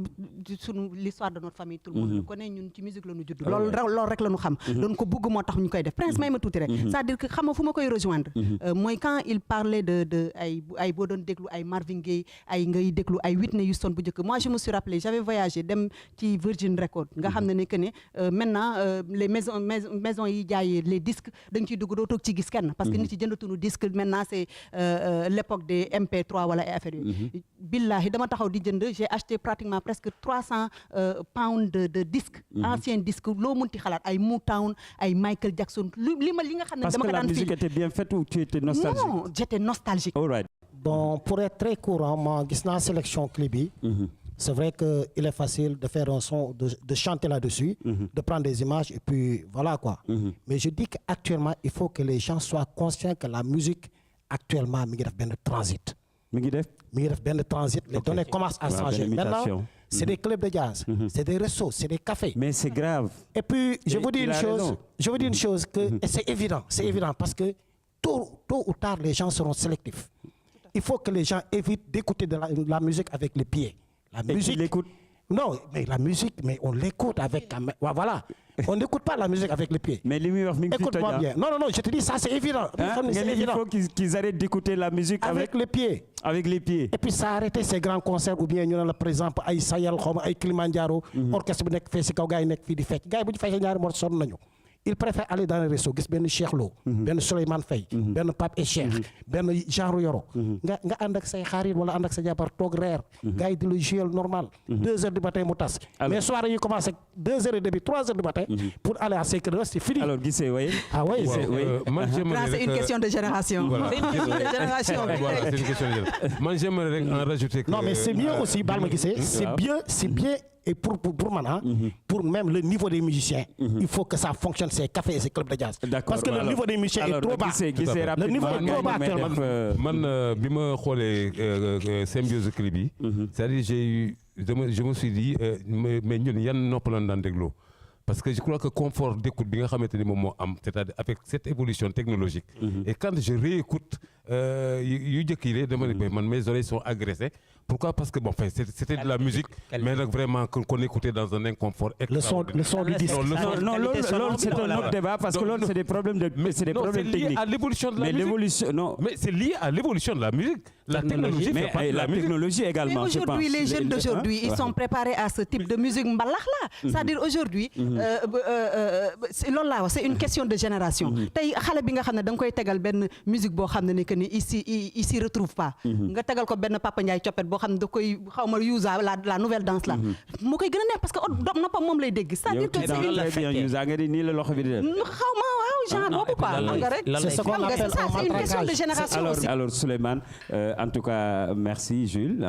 sur l'histoire de notre famille, tout le monde le connaît, ñun ci musique la ñu judd. loolu rek la ñu xam. Donc ko bëgg moo tax ñu koy def. Prince may ma tuuti rek. C'est-à-dire que xam nga fu ma koy rejoindre. Mooy quand il parlait de ay boo doon déglu ay Marvin Gaye ay ngay déglu ay Whitney Houston bu njëkk. Moi je me suis rappelé, j'avais voyagé dem ci Virgin Records nga xam ne que ne maintenant les maisons yi jaay les disques dañ ciy dugg doo toog ci gis kenn. Parce que nit yi jëndatuñu disque maintenant c'est l'époque des MP3 wala ay affaires yooyu. Billahi dama taxaw di jënd j'ai acheté pratiquement presque 300 pounds de disques anciens disques loo munti xalaat ay Motown ay Michael Jackson li nga xam ne dama ko daan parce que la musique était bien faite ou tu étais nostalgique? Non, j'étais nostalgique. All right. Bon, pour être très courant, moi gis naa sélection clip yi. C'est vrai que il est facile de faire un son, de chanter là-dessus, de prendre des images et puis voilà quoi. Mais je dis qu'actuellement il faut que les gens soient conscients que la musique actuellement mi ngi def benn transit. Mi ngi def benn transit. Les données commencent à changer. Maintenant, c'est des clubs de jazz, c'est des restos, c'est des cafés. Mais c'est grave. Et puis, je vous dis une chose que et c'est évident parce que tôt ou tard, les gens seront sélectifs. Il faut que les gens évitent d'écouter de la musique avec les pieds. La musique, non, mais la musique, mais on l'écoute avec... Voilà. On n'écoute pas la musique avec les pieds. Mais écoute-moi bien. Non, je te dis, ça c'est évident. Il faut qu'ils arrêtent d'écouter la musique avec les pieds. Avec les pieds. Et puis ça a arrêté ces grands concerts ou bien, par exemple, ay Sayal, ay Kilimanjaro, orchestre bu nekk fee si kaw gars yi nekk fii di fecc. Gars yi bu ñu feccee ñaari morceaux sonn nañu. Il préfère aller dans les restos gis benn Cheikh Lo benn Souleymane Faye benn Pape et Cheikh benn genre Yoro nga ànd ak say xarit wala ànd ak sa jabar toog reer gars yi di la jouer normal 2 heures du matin mu tas mais soirée yi commencé 2 heures et demie 3 heures du matin pour aller à 5 heures c'est fini. Alors Guissé oui. Ah oui c'est une question de génération. C'est une question de génération. Voilà, c'est une question de génération. Man j'aimerais rek en rajouter que non mais c'est mieux aussi Balma Guissé c'est bien. Et pour maintenant, pour même le niveau des musiciens, il faut que ça fonctionne, ces cafés et ces clubs de jazz. Parce que le niveau des musiciens est trop bas. Le niveau est trop bas actuellement. Man, bi ma xoolee symbiose clip yi, c'est-à-dire je me suis dit, mais ñun yan nopp lañ daan dégloo. Parce que je crois que confort d'écoute bi nga xamante ni moom moo am c'est-à-dire avec cette évolution technologique. Et quand je réécoute yu njëkk yi dama ne man mes oreilles sont agressées. Pourquoi? Parce que bon, c'était de la musique, mais vraiment qu'on écoutait dans un inconfort. Le son du disque. Non, l'autre c'est un autre débat parce que l'autre c'est des problèmes techniques. C'est lié à l'évolution de la musique. Mais c'est lié à l'évolution de la musique. La technologie fait partie de la technologie également. Mais aujourd'hui, les jeunes d'aujourd'hui, ils sont préparés à ce type de musique mbalax là. C'est-à-dire aujourd'hui, c'est une question de génération. Tey xale bi nga xam ne da nga koy tegal benn musique boo xam ne que ni il s'y retrouve pas. Nga tegal ko benn Papa Ndiaye coppet boo xam ne da koy xaw ma Youza la nouvelle danse là. Moo koy gën a neex parce que noppam moom lay dégg. C'est-à-dire que xaw ma waaw genre boobu quoi. C'est une question de génération aussi. Alors Souleymane, en tout cas merci Jules.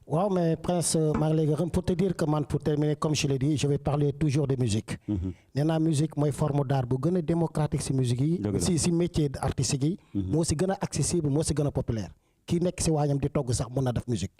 Waaw mais Prince maa ngi lay gërëm pour te dire que man pour terminer comme je l'ai dit je vais parler toujours de musique. Nee naa musique mooy forme d'art bu gën a démocratique si musique yi. si métier artistique yi. moo si gën a accessible moo si gën a populaire. Kii nekk si waañam di togg sax mën na def musique.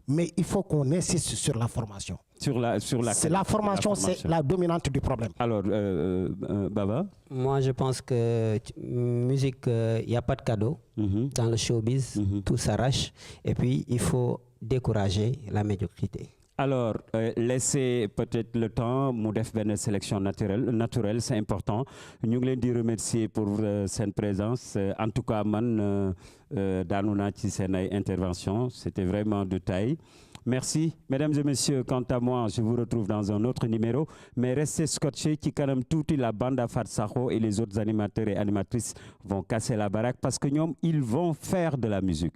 Mais il faut qu'on insiste sur la formation. C'est la formation, c'est la dominante du problème. Alors, Baba? Moi, je pense que musique, il n'y a pas de cadeau. Dans le showbiz, tout s'arrache. Et puis, il faut décourager la médiocrité. Alors, laissez peut-être le temps mu def benn sélection naturelle, c'est important. Ñu ngi leen di remercier pour cette présence. En tout cas, man daanu naa ci seen ay intervention. C'était vraiment de taille. Merci. Mesdames et messieurs, quant à moi, je vous retrouve dans un autre numéro. Mais restez scotchés ci kanam tuuti la bande à Fat Sakho et les autres animateurs et animatrices vont casser la baraque parce que ñoom, ils vont faire de la musique.